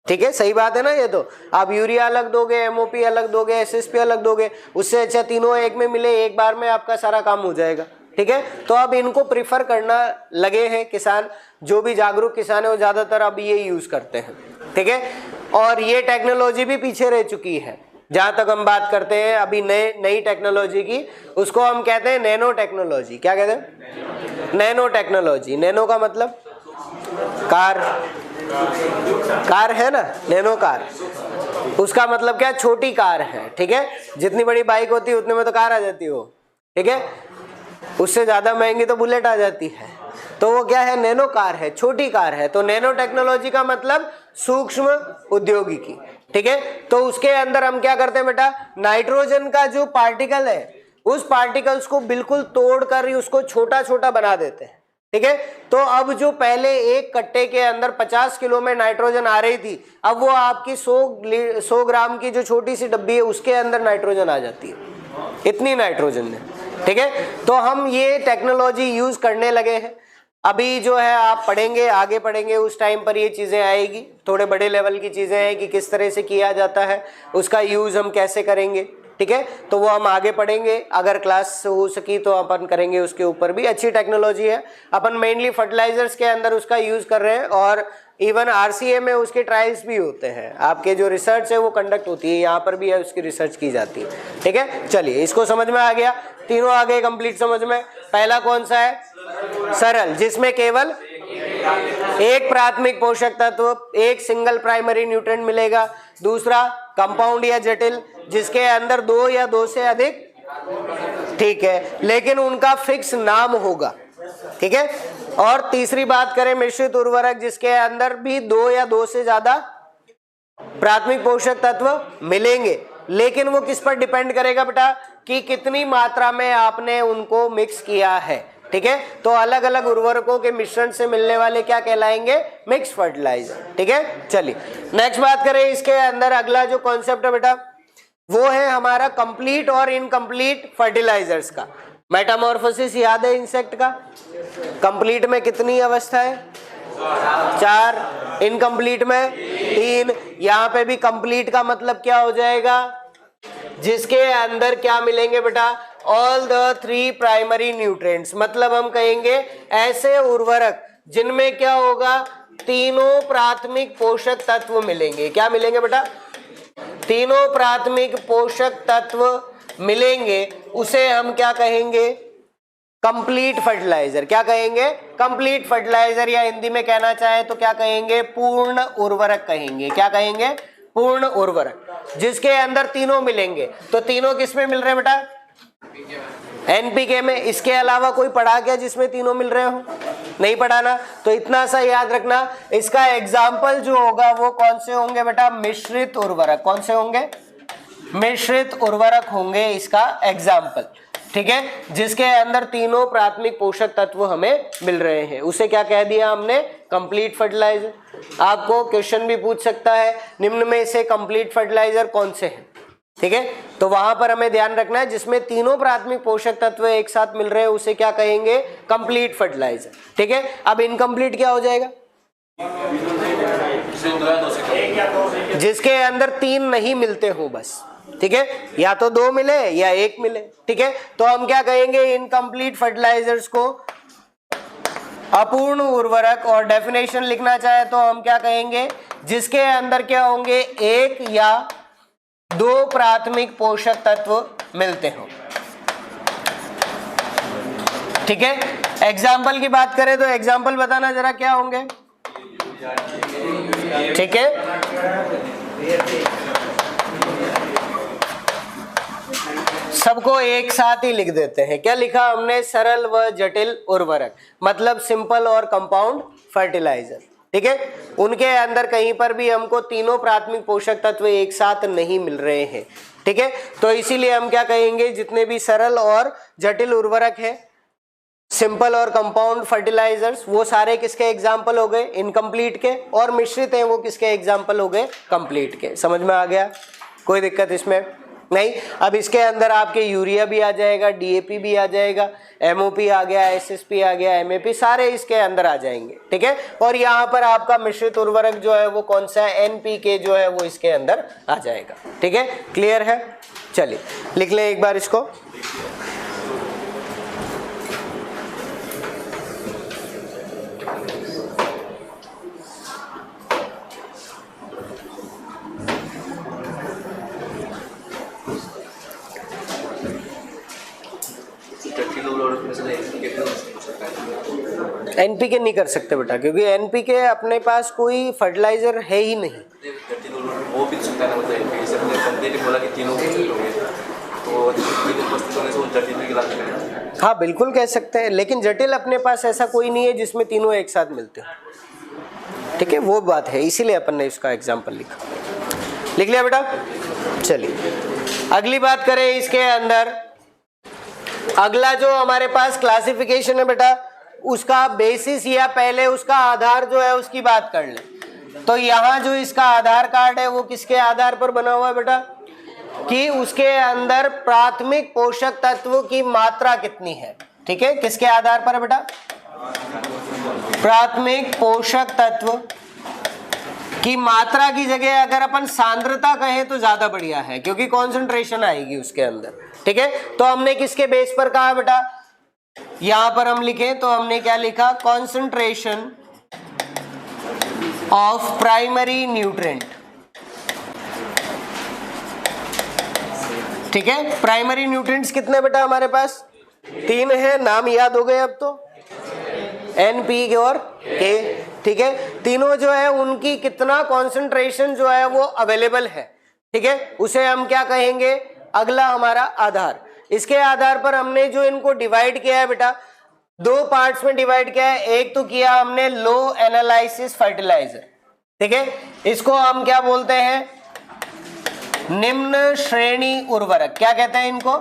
ठीक है, सही बात है ना? ये तो आप यूरिया अलग दोगे, एमओपी अलग दोगे, एसएसपी अलग दोगे, उससे अच्छा तीनों एक में मिले, एक बार में आपका सारा काम हो जाएगा। ठीक है। तो अब इनको प्रिफर करना लगे हैं किसान, जो भी जागरूक किसान है वो ज़्यादातर अब ये यूज करते हैं, ठीक है। और ये टेक्नोलॉजी भी पीछे रह चुकी है। जहाँ तक हम बात करते हैं अभी नई टेक्नोलॉजी की, उसको हम कहते हैं नैनो टेक्नोलॉजी। क्या कहते हैं? Nano technology. नैनो का मतलब कार है ना, नैनो कार, उसका मतलब क्या? छोटी कार है, ठीक है। जितनी बड़ी बाइक होती है उतने में तो कार आ जाती हो, ठीक है। उससे ज्यादा महंगी तो बुलेट आ जाती है। तो वो क्या है? नैनो कार है, छोटी कार है। तो नैनो टेक्नोलॉजी का मतलब सूक्ष्म उद्योगिकी, ठीक है। तो उसके अंदर हम क्या करते हैं बेटा? नाइट्रोजन का जो पार्टिकल है उस पार्टिकल्स को बिल्कुल तोड़कर उसको छोटा छोटा बना देते हैं, ठीक है। तो अब जो पहले एक कट्टे के अंदर 50 किलो में नाइट्रोजन आ रही थी, अब वो आपकी 100 ग्राम की जो छोटी सी डब्बी है उसके अंदर नाइट्रोजन आ जाती है, इतनी नाइट्रोजन है, ठीक है। तो हम ये टेक्नोलॉजी यूज करने लगे हैं। अभी जो है आप पढ़ेंगे, आगे पढ़ेंगे, उस टाइम पर ये चीज़ें आएगी। थोड़े बड़े लेवल की चीज़ें हैं कि किस तरह से किया जाता है, उसका यूज़ हम कैसे करेंगे, ठीक है। तो वो हम आगे पढ़ेंगे। अगर क्लास हो सकी तो अपन करेंगे उसके ऊपर भी। अच्छी टेक्नोलॉजी है। अपन मेनली फर्टिलाइजर्स के अंदर उसका यूज़ कर रहे हैं और इवन आरसीए में उसके ट्रायल्स भी होते हैं। आपके जो रिसर्च है वो कंडक्ट होती है, यहाँ पर भी है उसकी रिसर्च की जाती है, ठीक है। चलिए, इसको समझ में आ गया। तीनों आ गए कंप्लीट समझ में। पहला कौन सा है? सरल, जिसमें केवल एक प्राथमिक पोषक तत्व, एक सिंगल प्राइमरी न्यूट्रिएंट मिलेगा। दूसरा कंपाउंड या जटिल, जिसके अंदर 2 या 2 से अधिक, ठीक है, लेकिन उनका फिक्स नाम होगा, ठीक है। और तीसरी बात करें मिश्रित उर्वरक, जिसके अंदर भी 2 या 2 से ज्यादा प्राथमिक पोषक तत्व मिलेंगे, लेकिन वो किस पर डिपेंड करेगा बेटा? कि कितनी मात्रा में आपने उनको मिक्स किया है, ठीक है। तो अलग अलग उर्वरकों के मिश्रण से मिलने वाले क्या कहलाएंगे? मिक्स फर्टिलाइजर, ठीक है। चलिए नेक्स्ट बात करें। इसके अंदर अगला जो कॉन्सेप्ट है बेटा वो है हमारा कंप्लीट और इनकम्प्लीट फर्टिलाइजर्स का। मेटामॉर्फोसिस याद है इंसेक्ट का? कंप्लीट में कितनी अवस्था है? 4, इनकम्प्लीट में 3। यहाँ पे भी कंप्लीट का मतलब क्या हो जाएगा? जिसके अंदर क्या मिलेंगे बेटा? All the 3 primary nutrients. मतलब हम कहेंगे ऐसे उर्वरक जिनमें क्या होगा? तीनों प्राथमिक पोषक तत्व मिलेंगे। क्या मिलेंगे बेटा? तीनों प्राथमिक पोषक तत्व मिलेंगे, उसे हम क्या कहेंगे? Complete fertiliser. क्या कहेंगे? कंप्लीट फर्टिलाइजर, या हिंदी में कहना चाहे तो क्या कहेंगे? पूर्ण उर्वरक कहेंगे। क्या कहेंगे? पूर्ण उर्वरक, जिसके अंदर तीनों मिलेंगे। तो तीनों किस में मिल रहे हैं बेटा? एनपीके में। इसके अलावा कोई पढ़ा क्या जिसमें तीनों मिल रहे हो? नहीं पढ़ा ना। तो इतना सा याद रखना, इसका एग्जाम्पल जो होगा वो कौन से होंगे बेटा? मिश्रित उर्वरक। कौन से होंगे? मिश्रित उर्वरक होंगे इसका एग्जाम्पल, ठीक है। जिसके अंदर तीनों प्राथमिक पोषक तत्व हमें मिल रहे हैं, उसे क्या कह दिया हमने? Complete fertiliser. आपको क्वेश्चन भी पूछ सकता है निम्न में से कंप्लीट फर्टिलाइजर कौन से हैं, ठीक है। तो वहां पर हमें ध्यान रखना है जिसमें तीनों प्राथमिक पोषक तत्व एक साथ मिल रहे हैं उसे क्या कहेंगे? कंप्लीट फर्टिलाइजर, ठीक है। अब इनकम्प्लीट क्या हो जाएगा? जिसके अंदर 3 नहीं मिलते हो बस, ठीक है। या तो 2 मिले या 1 मिले, ठीक है। तो हम क्या कहेंगे? इनकम्प्लीट फर्टिलाइजर्स को अपूर्ण उर्वरक, और डेफिनेशन लिखना चाहे तो हम क्या कहेंगे? जिसके अंदर क्या होंगे? 1 या 2 प्राथमिक पोषक तत्व मिलते हो, ठीक है। एग्जाम्पल की बात करें तो एग्जाम्पल बताना जरा क्या होंगे, ठीक है। सबको एक साथ ही लिख देते हैं। क्या लिखा हमने? सरल व जटिल उर्वरक, मतलब सिंपल और कंपाउंड फर्टिलाइजर, ठीक है। उनके अंदर कहीं पर भी हमको तीनों प्राथमिक पोषक तत्व एक साथ नहीं मिल रहे हैं, ठीक है। तो इसीलिए हम क्या कहेंगे? जितने भी सरल और जटिल उर्वरक है, सिंपल और कंपाउंड फर्टिलाइजर्स, वो सारे किसके एग्जाम्पल हो गए? इनकम्प्लीट के। और मिश्रित हैं वो किसके एग्जाम्पल हो गए? कंप्लीट के। समझ में आ गया? कोई दिक्कत इसमें नहीं। अब इसके अंदर आपके यूरिया भी आ जाएगा, डीएपी भी आ जाएगा, एमओपी आ गया, एसएसपी आ गया, एमएपी, सारे इसके अंदर आ जाएंगे, ठीक है। और यहाँ पर आपका मिश्रित उर्वरक जो है वो कौन सा है? एनपीके जो है वो इसके अंदर आ जाएगा, ठीक है। क्लियर है? चलिए लिख लें एक बार इसको। एनपीके नहीं कर सकते बेटा, क्योंकि एनपीके अपने पास कोई फर्टिलाइजर है ही नहीं। वो भी सकता है ना, मतलब एनपीके से अपने कंप्लीट बोला कि तीनों तो तीनों उपस्थित होने से वो जटिल भी गिला सकते हैं। हाँ बिल्कुल कह सकते हैं, लेकिन जटिल अपने पास ऐसा कोई नहीं है जिसमें तीनों एक साथ मिलते हैं। ठीक है, वो बात है, इसीलिए अपन ने इसका एग्जाम्पल लिखा। लिख लिया बेटा? चलिए अगली बात करें इसके अंदर। अगला जो हमारे पास क्लासिफिकेशन है बेटा, उसका बेसिस या पहले उसका आधार जो है उसकी बात कर ले। तो यहाँ जो इसका आधार कार्ड है वो किसके आधार पर बना हुआ है बेटा? कि उसके अंदर प्राथमिक पोषक तत्व की मात्रा कितनी है। ठीक है, किसके आधार पर है बेटा? प्राथमिक पोषक तत्व की मात्रा की जगह अगर अपन सांद्रता कहें तो ज्यादा बढ़िया है, क्योंकि कॉन्सेंट्रेशन आएगी उसके अंदर। ठीक है, तो हमने किसके बेस पर कहा बेटा? यहां पर हम लिखें तो हमने क्या लिखा? Concentration of primary nutrient. ठीक है, प्राइमरी न्यूट्रिएंट्स कितने बेटा हमारे पास? 3 है, नाम याद हो गए अब तो, एन, पी और के। ठीक है, तीनों जो है उनकी कितना कॉन्सेंट्रेशन जो है वो अवेलेबल है। ठीक है, उसे हम क्या कहेंगे? अगला हमारा आधार। इसके आधार पर हमने जो इनको डिवाइड किया है बेटा, 2 पार्ट्स में डिवाइड किया है। एक तो किया हमने लो एनालिसिस फर्टिलाइजर। ठीक है, इसको हम क्या बोलते हैं? निम्न श्रेणी उर्वरक। क्या कहते हैं इनको?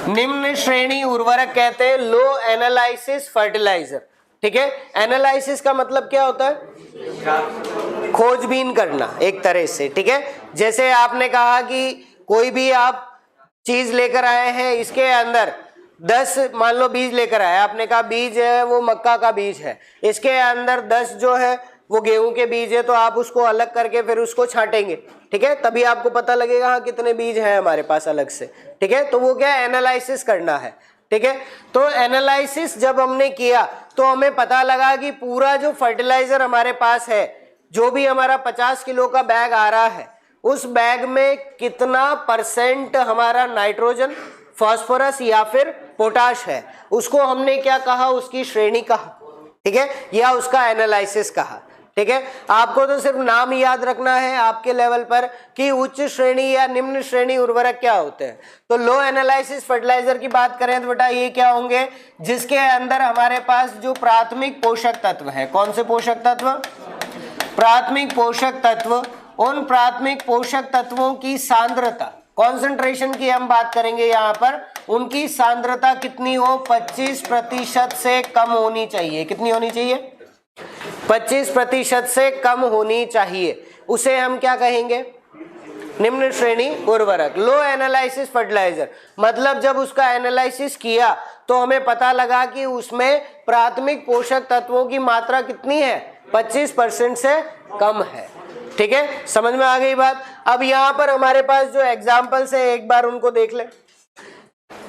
निम्न श्रेणी उर्वरक कहते हैं, लो एनालिसिस फर्टिलाइजर। ठीक है, एनालिसिस का मतलब क्या होता है? खोजबीन करना एक तरह से। ठीक है, जैसे आपने कहा कि कोई भी आप चीज लेकर आए हैं, इसके अंदर 10 मान लो बीज लेकर आए, आपने कहा बीज है वो मक्का का बीज है, इसके अंदर 10 जो है वो गेहूं के बीज है, तो आप उसको अलग करके फिर उसको छांटेंगे। ठीक है, तभी आपको पता लगेगा हाँ कितने बीज हैं हमारे पास अलग से। ठीक है, तो वो क्या एनालिसिस करना है। ठीक है, तो एनालिसिस जब हमने किया तो हमें पता लगा कि पूरा जो फर्टिलाइजर हमारे पास है, जो भी हमारा 50 किलो का बैग आ रहा है, उस बैग में कितना % हमारा नाइट्रोजन, फास्फोरस या फिर पोटाश है, उसको हमने क्या कहा? उसकी श्रेणी कहा। ठीक है, या उसका एनालिसिस कहा। ठीक है, आपको तो सिर्फ नाम याद रखना है आपके लेवल पर कि उच्च श्रेणी या निम्न श्रेणी उर्वरक क्या होते हैं। तो लो एनालिसिस फर्टिलाइजर की बात करें तो बेटा ये क्या होंगे? जिसके अंदर हमारे पास जो प्राथमिक पोषक तत्व है, कौन से पोषक तत्व? प्राथमिक पोषक तत्व। उन प्राथमिक पोषक तत्वों की सांद्रता, कॉन्सेंट्रेशन की हम बात करेंगे यहाँ पर, उनकी सांद्रता कितनी हो? 25% से कम होनी चाहिए। कितनी होनी चाहिए? 25% से कम होनी चाहिए। उसे हम क्या कहेंगे? निम्न श्रेणी उर्वरक, लो एनालिसिस फर्टिलाइजर। मतलब जब उसका एनालिसिस किया तो हमें पता लगा कि उसमें प्राथमिक पोषक तत्वों की मात्रा कितनी है? 25% से कम है। ठीक है, समझ में आ गई बात? अब यहाँ पर हमारे पास जो एग्जाम्पल्स है एक बार उनको देख ले।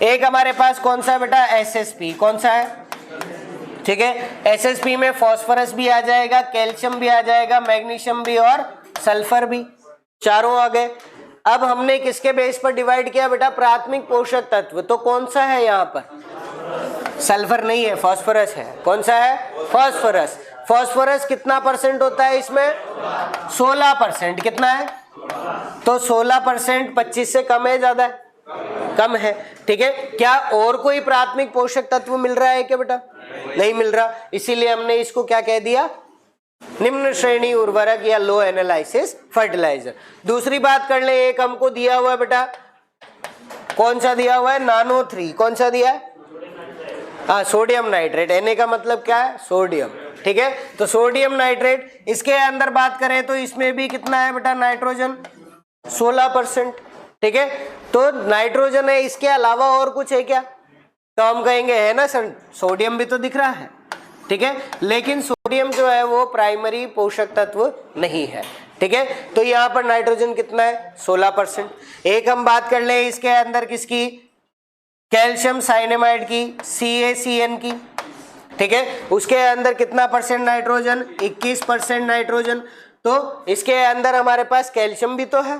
एक हमारे पास कौन सा है बेटा? एसएसपी। कौन सा है? ठीक है, एसएसपी में फास्फोरस भी आ जाएगा, कैल्शियम भी आ जाएगा, मैग्नीशियम भी और सल्फर भी, चारों आ गए। अब हमने किसके बेस पर डिवाइड किया बेटा? प्राथमिक पोषक तत्व। तो कौन सा है यहाँ पर? सल्फर नहीं है, फास्फोरस है। कौन सा है? फास्फोरस। फास्फोरस कितना % होता है इसमें? 16%। कितना है? तो 16% 25 से कम है, ज्यादा है? कम है। ठीक है, क्या और कोई प्राथमिक पोषक तत्व मिल रहा है क्या बेटा? नहीं मिल रहा, इसीलिए हमने इसको क्या कह दिया? निम्न श्रेणी उर्वरक या लो एनालिसिस फर्टिलाइजर। दूसरी बात कर ले, एक हमको दिया हुआ है बेटा, कौन सा दिया हुआ है? नानो 3। कौन सा दिया है? हाँ, सोडियम नाइट्रेट। Na का मतलब क्या है? सोडियम। ठीक है, तो सोडियम नाइट्रेट, इसके अंदर बात करें तो इसमें भी कितना है बेटा? नाइट्रोजन 16%। ठीक है, तो नाइट्रोजन है, इसके अलावा और कुछ है क्या? तो हम कहेंगे है ना सर, सोडियम भी तो दिख रहा है। ठीक है, लेकिन सोडियम जो है वो प्राइमरी पोषक तत्व नहीं है। ठीक है, तो यहाँ पर नाइट्रोजन कितना है? 16%। एक हम बात कर ले इसके अंदर किसकी? कैल्शियम साइनेमाइड की, CaCN की। ठीक है, उसके अंदर कितना % नाइट्रोजन? 21% नाइट्रोजन। तो इसके अंदर हमारे पास कैल्शियम भी तो है।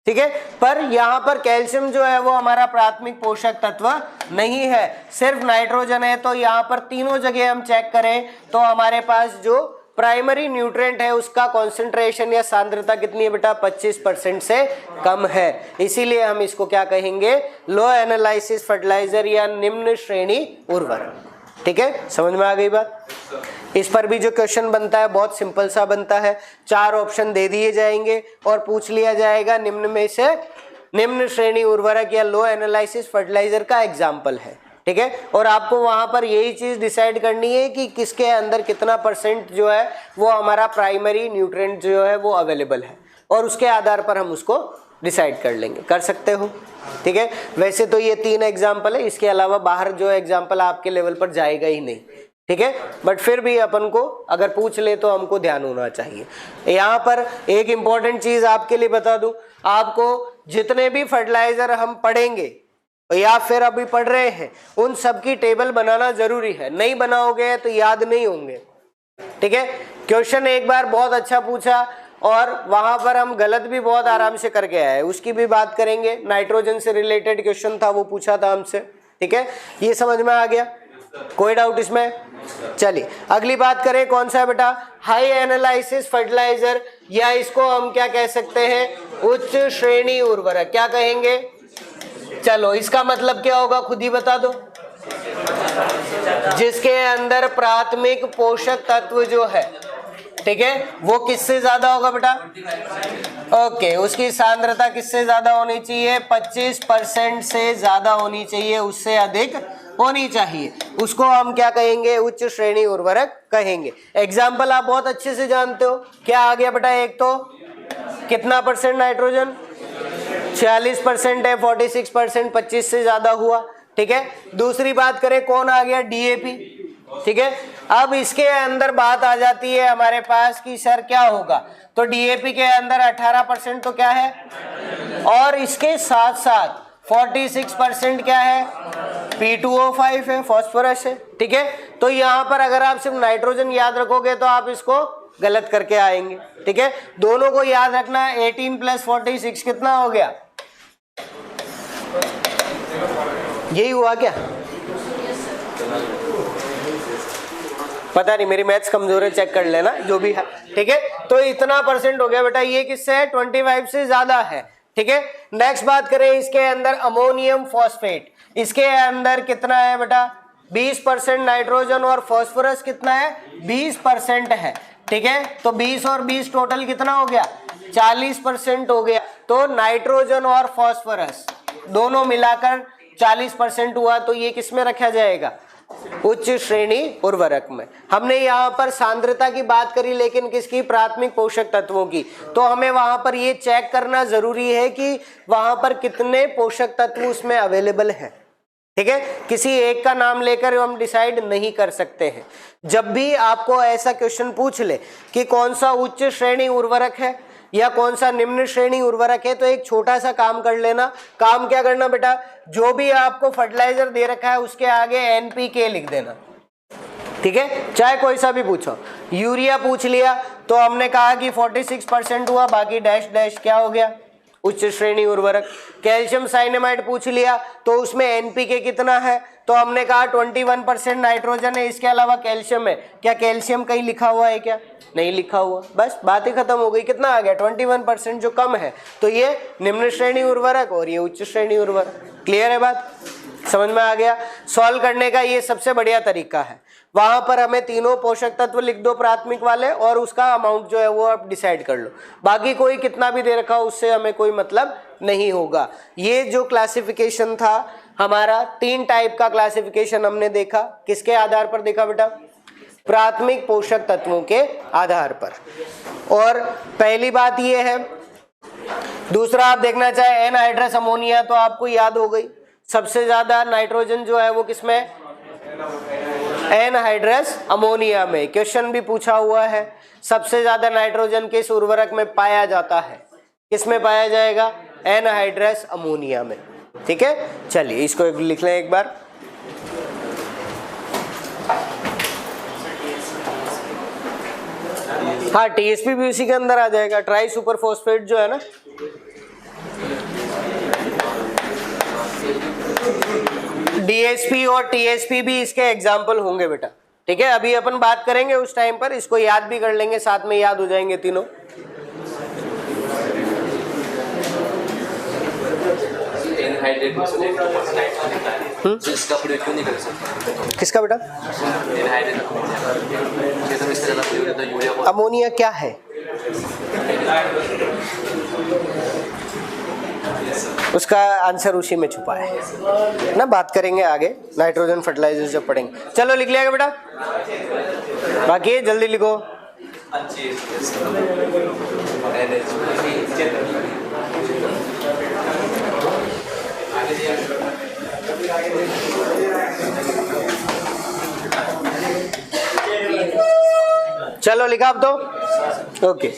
ठीक है। पर यहाँ पर कैल्शियम जो है वो हमारा प्राथमिक पोषक तत्व नहीं है, सिर्फ नाइट्रोजन है। तो यहाँ पर तीनों जगह हम चेक करें तो हमारे पास जो प्राइमरी न्यूट्रिएंट है उसका कॉन्सेंट्रेशन या सांद्रता कितनी है बेटा, 25% से कम है। इसीलिए हम इसको क्या कहेंगे, लो एनालिसिस फर्टिलाइजर या निम्न श्रेणी उर्वरक। ठीक है, समझ में आ गई बात। इस पर भी जो क्वेश्चन बनता है बहुत सिंपल सा बनता है, 4 ऑप्शन दे दिए जाएंगे और पूछ लिया जाएगा निम्न में से निम्न श्रेणी उर्वरक या लो एनालिसिस फर्टिलाइजर का एग्जाम्पल है। ठीक है, और आपको वहां पर यही चीज डिसाइड करनी है कि किसके अंदर कितना % जो है वो हमारा प्राइमरी न्यूट्रिएंट जो है वो अवेलेबल है, और उसके आधार पर हम उसको डिसाइड कर लेंगे। कर सकते हो, ठीक है। वैसे तो ये 3 एग्जाम्पल है, इसके अलावा बाहर जो एग्जाम्पल आपके लेवल पर जाएगा ही नहीं, ठीक है। बट फिर भी अपन को अगर पूछ ले तो हमको ध्यान होना चाहिए। यहाँ पर एक इंपॉर्टेंट चीज आपके लिए बता दूं, आपको जितने भी फर्टिलाइजर हम पढ़ेंगे या फिर अभी पढ़ रहे हैं उन सब की टेबल बनाना जरूरी है, नहीं बनाओगे तो याद नहीं होंगे। ठीक है, क्वेश्चन एक बार बहुत अच्छा पूछा और वहां पर हम गलत भी बहुत आराम से करके आए, उसकी भी बात करेंगे। नाइट्रोजन से रिलेटेड क्वेश्चन था, वो पूछा था हमसे। ठीक है, ये समझ में आ गया, कोई डाउट इसमें? चलिए अगली बात करें, कौन सा है बेटा, हाई एनालिसिस फर्टिलाइजर, या इसको हम क्या कह सकते हैं, उच्च श्रेणी उर्वरक। क्या कहेंगे? चलो इसका मतलब क्या होगा खुद ही बता दो। जिसके अंदर प्राथमिक पोषक तत्व जो है, ठीक है, वो किससे ज्यादा होगा बेटा? ओके, उसकी सांद्रता किससे ज्यादा होनी चाहिए? 25% से ज्यादा होनी चाहिए, उससे अधिक होनी चाहिए। उसको हम क्या कहेंगे? उच्च श्रेणी उर्वरक कहेंगे। एग्जाम्पल आप बहुत अच्छे से जानते हो, क्या आ गया बेटा? एक तो कितना % नाइट्रोजन? 46% है, 46% 25 से ज्यादा हुआ। ठीक है, दूसरी बात करें, कौन आ गया? डीएपी। ठीक है, अब इसके अंदर बात आ जाती है हमारे पास कि सर क्या होगा, तो डीएपी के अंदर 18% तो क्या है, और इसके साथ साथ 46% क्या है? P2O5 है, फॉस्फोरस है। ठीक है, तो यहाँ पर अगर आप सिर्फ नाइट्रोजन याद रखोगे तो आप इसको गलत करके आएंगे। ठीक है, दोनों को याद रखना है। 18 + 46 कितना हो गया? यही हुआ क्या? पता नहीं, मेरी मैथ्स कमजोर है, चेक कर लेना जो भी है। ठीक है, तो इतना % हो गया बेटा, ये किससे है? 25 से ज्यादा है। ठीक है, नेक्स्ट बात करें, इसके अंदर अमोनियम फॉस्फेट, इसके अंदर कितना है बेटा? 20% नाइट्रोजन, और फॉस्फोरस कितना है? 20% है। ठीक है, तो 20 और 20 टोटल कितना हो गया? 40% हो गया। तो नाइट्रोजन और फॉस्फोरस दोनों मिलाकर 40% हुआ, तो ये किस में रखा जाएगा? उच्च श्रेणी उर्वरक में। हमने यहाँ पर सांद्रता की बात करी, लेकिन किसकी? प्राथमिक पोषक तत्वों की। तो हमें वहां पर ये चेक करना जरूरी है कि वहां पर कितने पोषक तत्व उसमें अवेलेबल हैं। ठीक है, किसी एक का नाम लेकर हम डिसाइड नहीं कर सकते हैं। जब भी आपको ऐसा क्वेश्चन पूछ ले कि कौन सा उच्च श्रेणी उर्वरक है या कौन सा निम्न श्रेणी उर्वरक है, तो एक छोटा सा काम कर लेना। काम क्या करना बेटा? जो भी आपको फर्टिलाइजर दे रखा है उसके आगे NPK लिख देना। ठीक है, चाहे कोई सा भी पूछो। यूरिया पूछ लिया तो हमने कहा कि 46% हुआ, बाकी डैश डैश क्या हो गया? उच्च श्रेणी उर्वरक। कैल्शियम साइनेमाइड पूछ लिया तो उसमें NPK कितना है, तो हमने कहा 21% नाइट्रोजन है, इसके अलावा कैल्शियम है। क्या कैल्शियम कहीं लिखा हुआ है क्या? नहीं लिखा हुआ, बस बात ही खत्म हो गई। कितना आ गया? 21%, जो कम है। तो ये निम्न श्रेणी उर्वरक और ये उच्च श्रेणी उर्वरक। क्लियर है बात? समझ में आ गया? सॉल्व करने का ये सबसे बढ़िया तरीका है। वहां पर हमें तीनों पोषक तत्व लिख दो प्राथमिक वाले, और उसका अमाउंट जो है वो आप डिसाइड कर लो। बाकी कोई कितना भी दे रखा हो उससे हमें कोई मतलब नहीं होगा। ये जो क्लासिफिकेशन था हमारा, 3 टाइप का क्लासिफिकेशन हमने देखा। किसके आधार पर देखा बेटा? प्राथमिक पोषक तत्वों के आधार पर। और पहली बात ये है। दूसरा आप देखना चाहे एनहाइड्रस अमोनिया, तो आपको याद हो गई सबसे ज्यादा नाइट्रोजन जो है वो किसमें? एनहाइड्रस अमोनिया में। क्वेश्चन भी पूछा हुआ है, सबसे ज्यादा नाइट्रोजन किस उर्वरक में पाया जाता है? किस में पाया जाएगा? एनहाइड्रस अमोनिया में। ठीक है, चलिए इसको लिख लें एक बार। हाँ, TSP भी उसी के अंदर आ जाएगा, ट्राई सुपर फॉस्फेट जो है ना। डीएसपी और टीएसपी भी इसके एग्जाम्पल होंगे बेटा, ठीक है। अभी अपन बात करेंगे उस टाइम पर, इसको याद भी कर लेंगे, साथ में याद हो जाएंगे तीनों। तो इसका प्रयोग क्यों नहीं कर सकते? किसका बेटा? अमोनिया क्या है? उसका आंसर उसी में छुपा है ना, बात करेंगे आगे नाइट्रोजन फर्टिलाइजर्स जब पढ़ेंगे। चलो लिख लिया बेटा, बाकी जल्दी लिखो। चलो लिखा अब तो, ओके।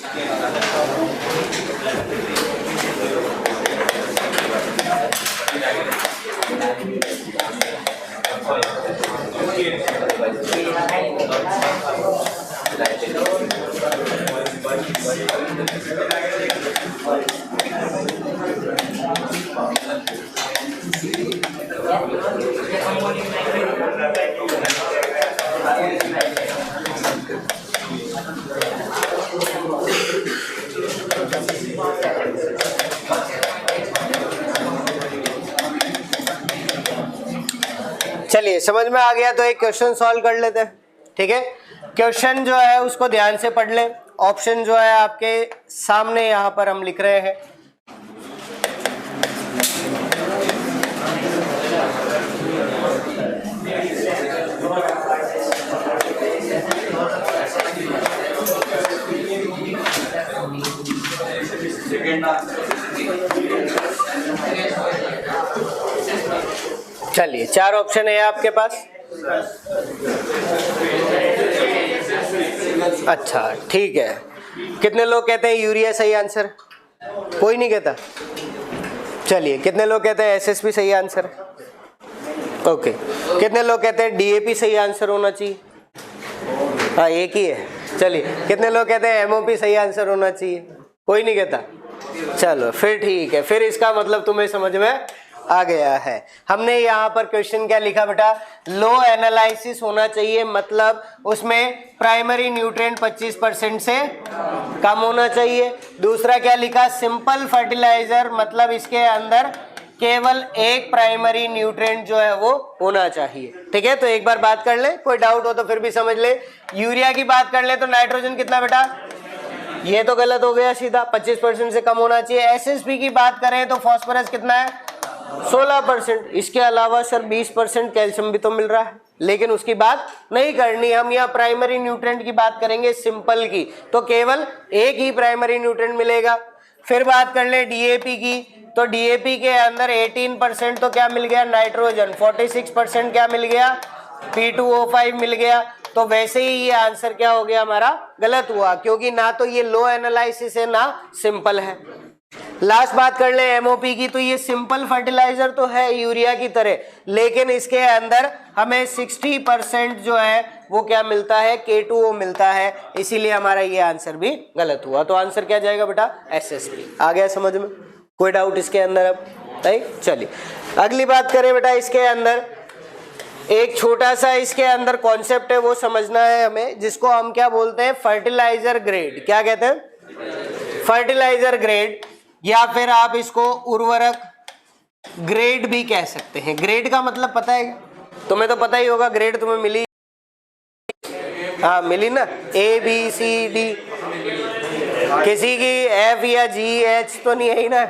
चलिए समझ में आ गया तो एक क्वेश्चन सॉल्व कर लेते हैं, ठीक है। क्वेश्चन जो है उसको ध्यान से पढ़ लें। ऑप्शन जो है आपके सामने यहाँ पर हम लिख रहे हैं। चलिए 4 ऑप्शन है आपके पास। अच्छा ठीक है, कितने लोग कहते हैं यूरिया सही आंसर? कोई नहीं कहता। चलिए कितने लोग कहते हैं एसएसपी सही आंसर? ओके। कितने लोग कहते हैं डीएपी सही आंसर होना चाहिए? हाँ एक ही है। चलिए कितने लोग कहते हैं एमओपी सही आंसर होना चाहिए? कोई नहीं कहता। चलो फिर ठीक है, फिर इसका मतलब तुम्हें समझ में आ गया है। हमने यहाँ पर क्वेश्चन क्या लिखा बेटा? लो एनालिसिस होना चाहिए, मतलब उसमें प्राइमरी न्यूट्रिएंट 25% से कम होना चाहिए। दूसरा क्या लिखा? सिंपल फर्टिलाइजर, मतलब इसके अंदर केवल एक प्राइमरी न्यूट्रिएंट जो है वो होना चाहिए, ठीक है। तो एक बार बात कर ले, कोई डाउट हो तो फिर भी समझ ले। यूरिया की बात कर ले तो नाइट्रोजन कितना बेटा? ये तो गलत हो गया सीधा, 25% से कम होना चाहिए। एसएसपी की बात करें तो फास्फोरस कितना है? 16%। इसके अलावा सर 20% कैल्शियम भी तो मिल रहा है, लेकिन उसकी बात नहीं करनी। हम यहाँ प्राइमरी न्यूट्रिएंट की बात करेंगे सिंपल की, तो केवल एक ही प्राइमरी न्यूट्रिएंट मिलेगा। फिर बात कर ले डीएपी की, तो डीएपी के अंदर 18% तो क्या मिल गया? नाइट्रोजन। 46% क्या मिल गया? P2O5 मिल गया। तो वैसे ही ये आंसर क्या हो गया हमारा? गलत हुआ, क्योंकि ना तो ये लो एनालिसिस है ना सिंपल है। लास्ट बात कर ले एमओपी की, तो ये सिंपल फर्टिलाइजर तो है यूरिया की तरह, लेकिन इसके अंदर हमें 60% जो है वो क्या मिलता है? K2O मिलता है, इसीलिए हमारा ये आंसर भी गलत हुआ। तो आंसर क्या जाएगा बेटा? एसएसपी। आ गया समझ में? कोई डाउट इसके अंदर अब? नहीं। चलिए अगली बात करें बेटा। इसके अंदर एक छोटा सा इसके अंदर कॉन्सेप्ट है, वो समझना है हमें, जिसको हम क्या बोलते हैं? Fertiliser grade. क्या कहते हैं? फर्टिलाइजर ग्रेड, या फिर आप इसको उर्वरक ग्रेड भी कह सकते हैं। ग्रेड का मतलब पता है? तुम्हें तो पता ही होगा, ग्रेड तुम्हें मिली, हाँ मिली ना, ABCD। किसी की F या GH तो नहीं है ही ना?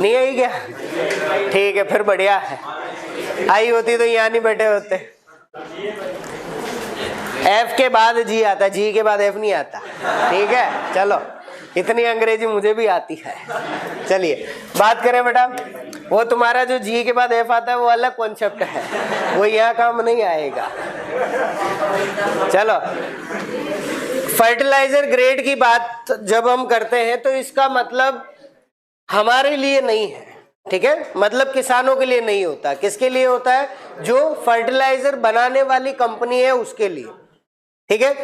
नहीं है ही क्या? ठीक है फिर बढ़िया है, आई होती तो यहाँ नहीं बैठे होते। F के बाद G आता है, G के बाद F नहीं आता, ठीक है। चलो इतनी अंग्रेजी मुझे भी आती है। चलिए बात करें बेटा, वो तुम्हारा जो G के बाद F आता है वो अलग कॉन्सेप्ट है, वो यहाँ काम नहीं आएगा। चलो फर्टिलाइजर ग्रेड की बात जब हम करते हैं तो इसका मतलब हमारे लिए नहीं है, ठीक है। मतलब किसानों के लिए नहीं होता। किसके लिए होता है? जो फर्टिलाइजर बनाने वाली कंपनी है उसके लिए, ठीक है।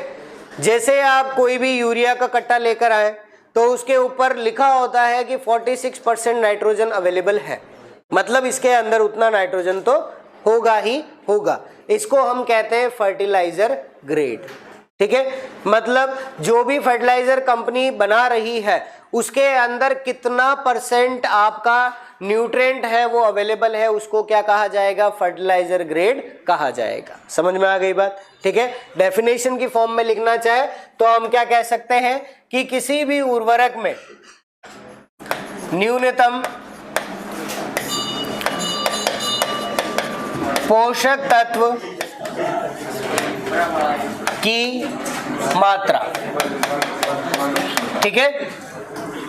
जैसे आप कोई भी यूरिया का कट्टा लेकर आए तो उसके ऊपर लिखा होता है कि 46% नाइट्रोजन अवेलेबल है, मतलब इसके अंदर उतना नाइट्रोजन तो होगा ही होगा। इसको हम कहते हैं फर्टिलाइजर ग्रेड। ठीक है, मतलब जो भी फर्टिलाइजर कंपनी बना रही है उसके अंदर कितना % आपका न्यूट्रिएंट है वो अवेलेबल है, उसको क्या कहा जाएगा, फर्टिलाइजर ग्रेड कहा जाएगा। समझ में आ गई बात। ठीक है, डेफिनेशन की फॉर्म में लिखना चाहे तो हम क्या कह सकते हैं कि किसी भी उर्वरक में न्यूनतम पोषक तत्व की मात्रा, ठीक है,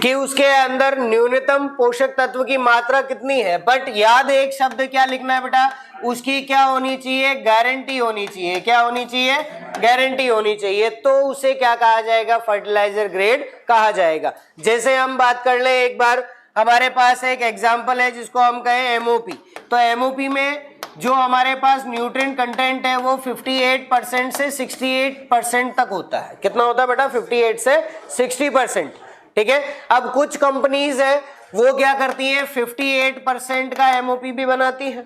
कि उसके अंदर न्यूनतम पोषक तत्व की मात्रा कितनी है। बट याद एक शब्द क्या लिखना है बेटा, उसकी क्या होनी चाहिए, गारंटी होनी चाहिए। क्या होनी चाहिए, गारंटी होनी चाहिए। तो उसे क्या कहा जाएगा, फर्टिलाइजर ग्रेड कहा जाएगा। जैसे हम बात कर ले एक बार, हमारे पास एक एग्जांपल है जिसको हम कहें एमओपी। तो एमओपी में जो हमारे पास न्यूट्रिएंट कंटेंट है वो 58% से 68% तक होता है। कितना होता है बेटा, 58 से 60%। ठीक है, अब कुछ कंपनीज है वो क्या करती है, 58% का एमओपी भी बनाती है,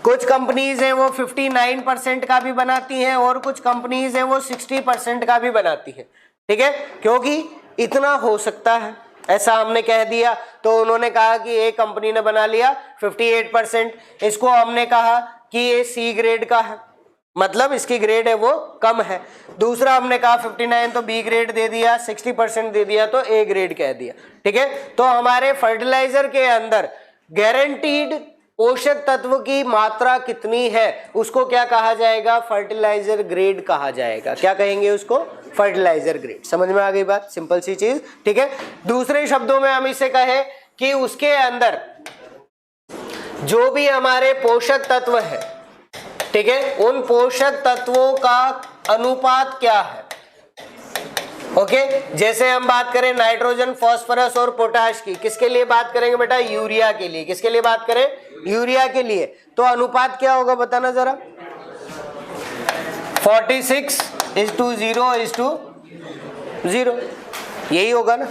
कुछ कंपनीज है वो 59% का भी बनाती हैं, और कुछ कंपनीज है वो 60% का भी बनाती है। ठीक है, क्योंकि इतना हो सकता है ऐसा हमने कह दिया। तो उन्होंने कहा कि एक कंपनी ने बना लिया 58%, इसको हमने कहा कि ये सी ग्रेड का है, मतलब इसकी ग्रेड है वो कम है। दूसरा हमने कहा 59 तो बी ग्रेड दे दिया, 60% दे दिया तो ए ग्रेड कह दिया। ठीक है, तो हमारे फर्टिलाइजर के अंदर गारंटीड पोषक तत्व की मात्रा कितनी है उसको क्या कहा जाएगा, फर्टिलाइजर ग्रेड कहा जाएगा। क्या कहेंगे उसको, फर्टिलाइजर ग्रेड। समझ में आ गई बात, सिंपल सी चीज। ठीक है, दूसरे शब्दों में हम इसे कहें कि उसके अंदर जो भी हमारे पोषक तत्व है, ठीक है, उन पोषक तत्वों का अनुपात क्या है। ओके, जैसे हम बात करें नाइट्रोजन, फास्फोरस और पोटाश की, किसके लिए बात करेंगे बेटा, यूरिया के लिए। किसके लिए बात करें, यूरिया के लिए। तो अनुपात क्या होगा बताना जरा, 46:0:0 यही होगा ना,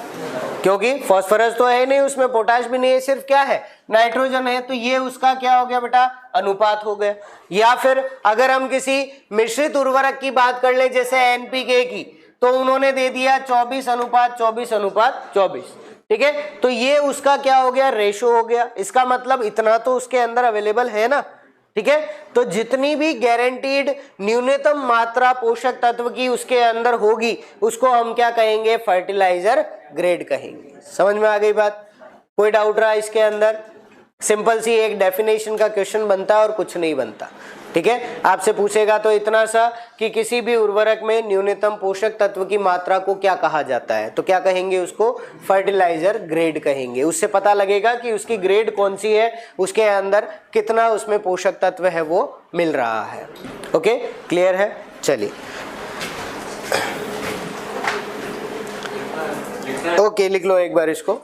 क्योंकि फास्फोरस तो है नहीं उसमें, पोटाश भी नहीं है, सिर्फ क्या है, नाइट्रोजन है। तो ये उसका क्या हो गया बेटा, अनुपात हो गया। या फिर अगर हम किसी मिश्रित उर्वरक की बात कर ले जैसे एनपीके की, तो उन्होंने दे दिया 24:24:24। ठीक है, तो ये उसका क्या हो गया, रेशो हो गया। इसका मतलब इतना तो उसके अंदर अवेलेबल है ना। ठीक है, तो जितनी भी गारंटीड न्यूनतम मात्रा पोषक तत्व की उसके अंदर होगी उसको हम क्या कहेंगे, फर्टिलाइजर ग्रेड कहेंगे। समझ में आ गई बात, कोई डाउट रहा इसके अंदर। सिंपल सी एक डेफिनेशन का क्वेश्चन बनता है और कुछ नहीं बनता। ठीक है, आपसे पूछेगा तो इतना सा कि किसी भी उर्वरक में न्यूनतम पोषक तत्व की मात्रा को क्या कहा जाता है, तो क्या कहेंगे उसको, फर्टिलाइजर ग्रेड कहेंगे। उससे पता लगेगा कि उसकी ग्रेड कौन सी है, उसके अंदर कितना उसमें पोषक तत्व है वो मिल रहा है। ओके, क्लियर है। चलिए ओके, लिख लो एक बार इसको।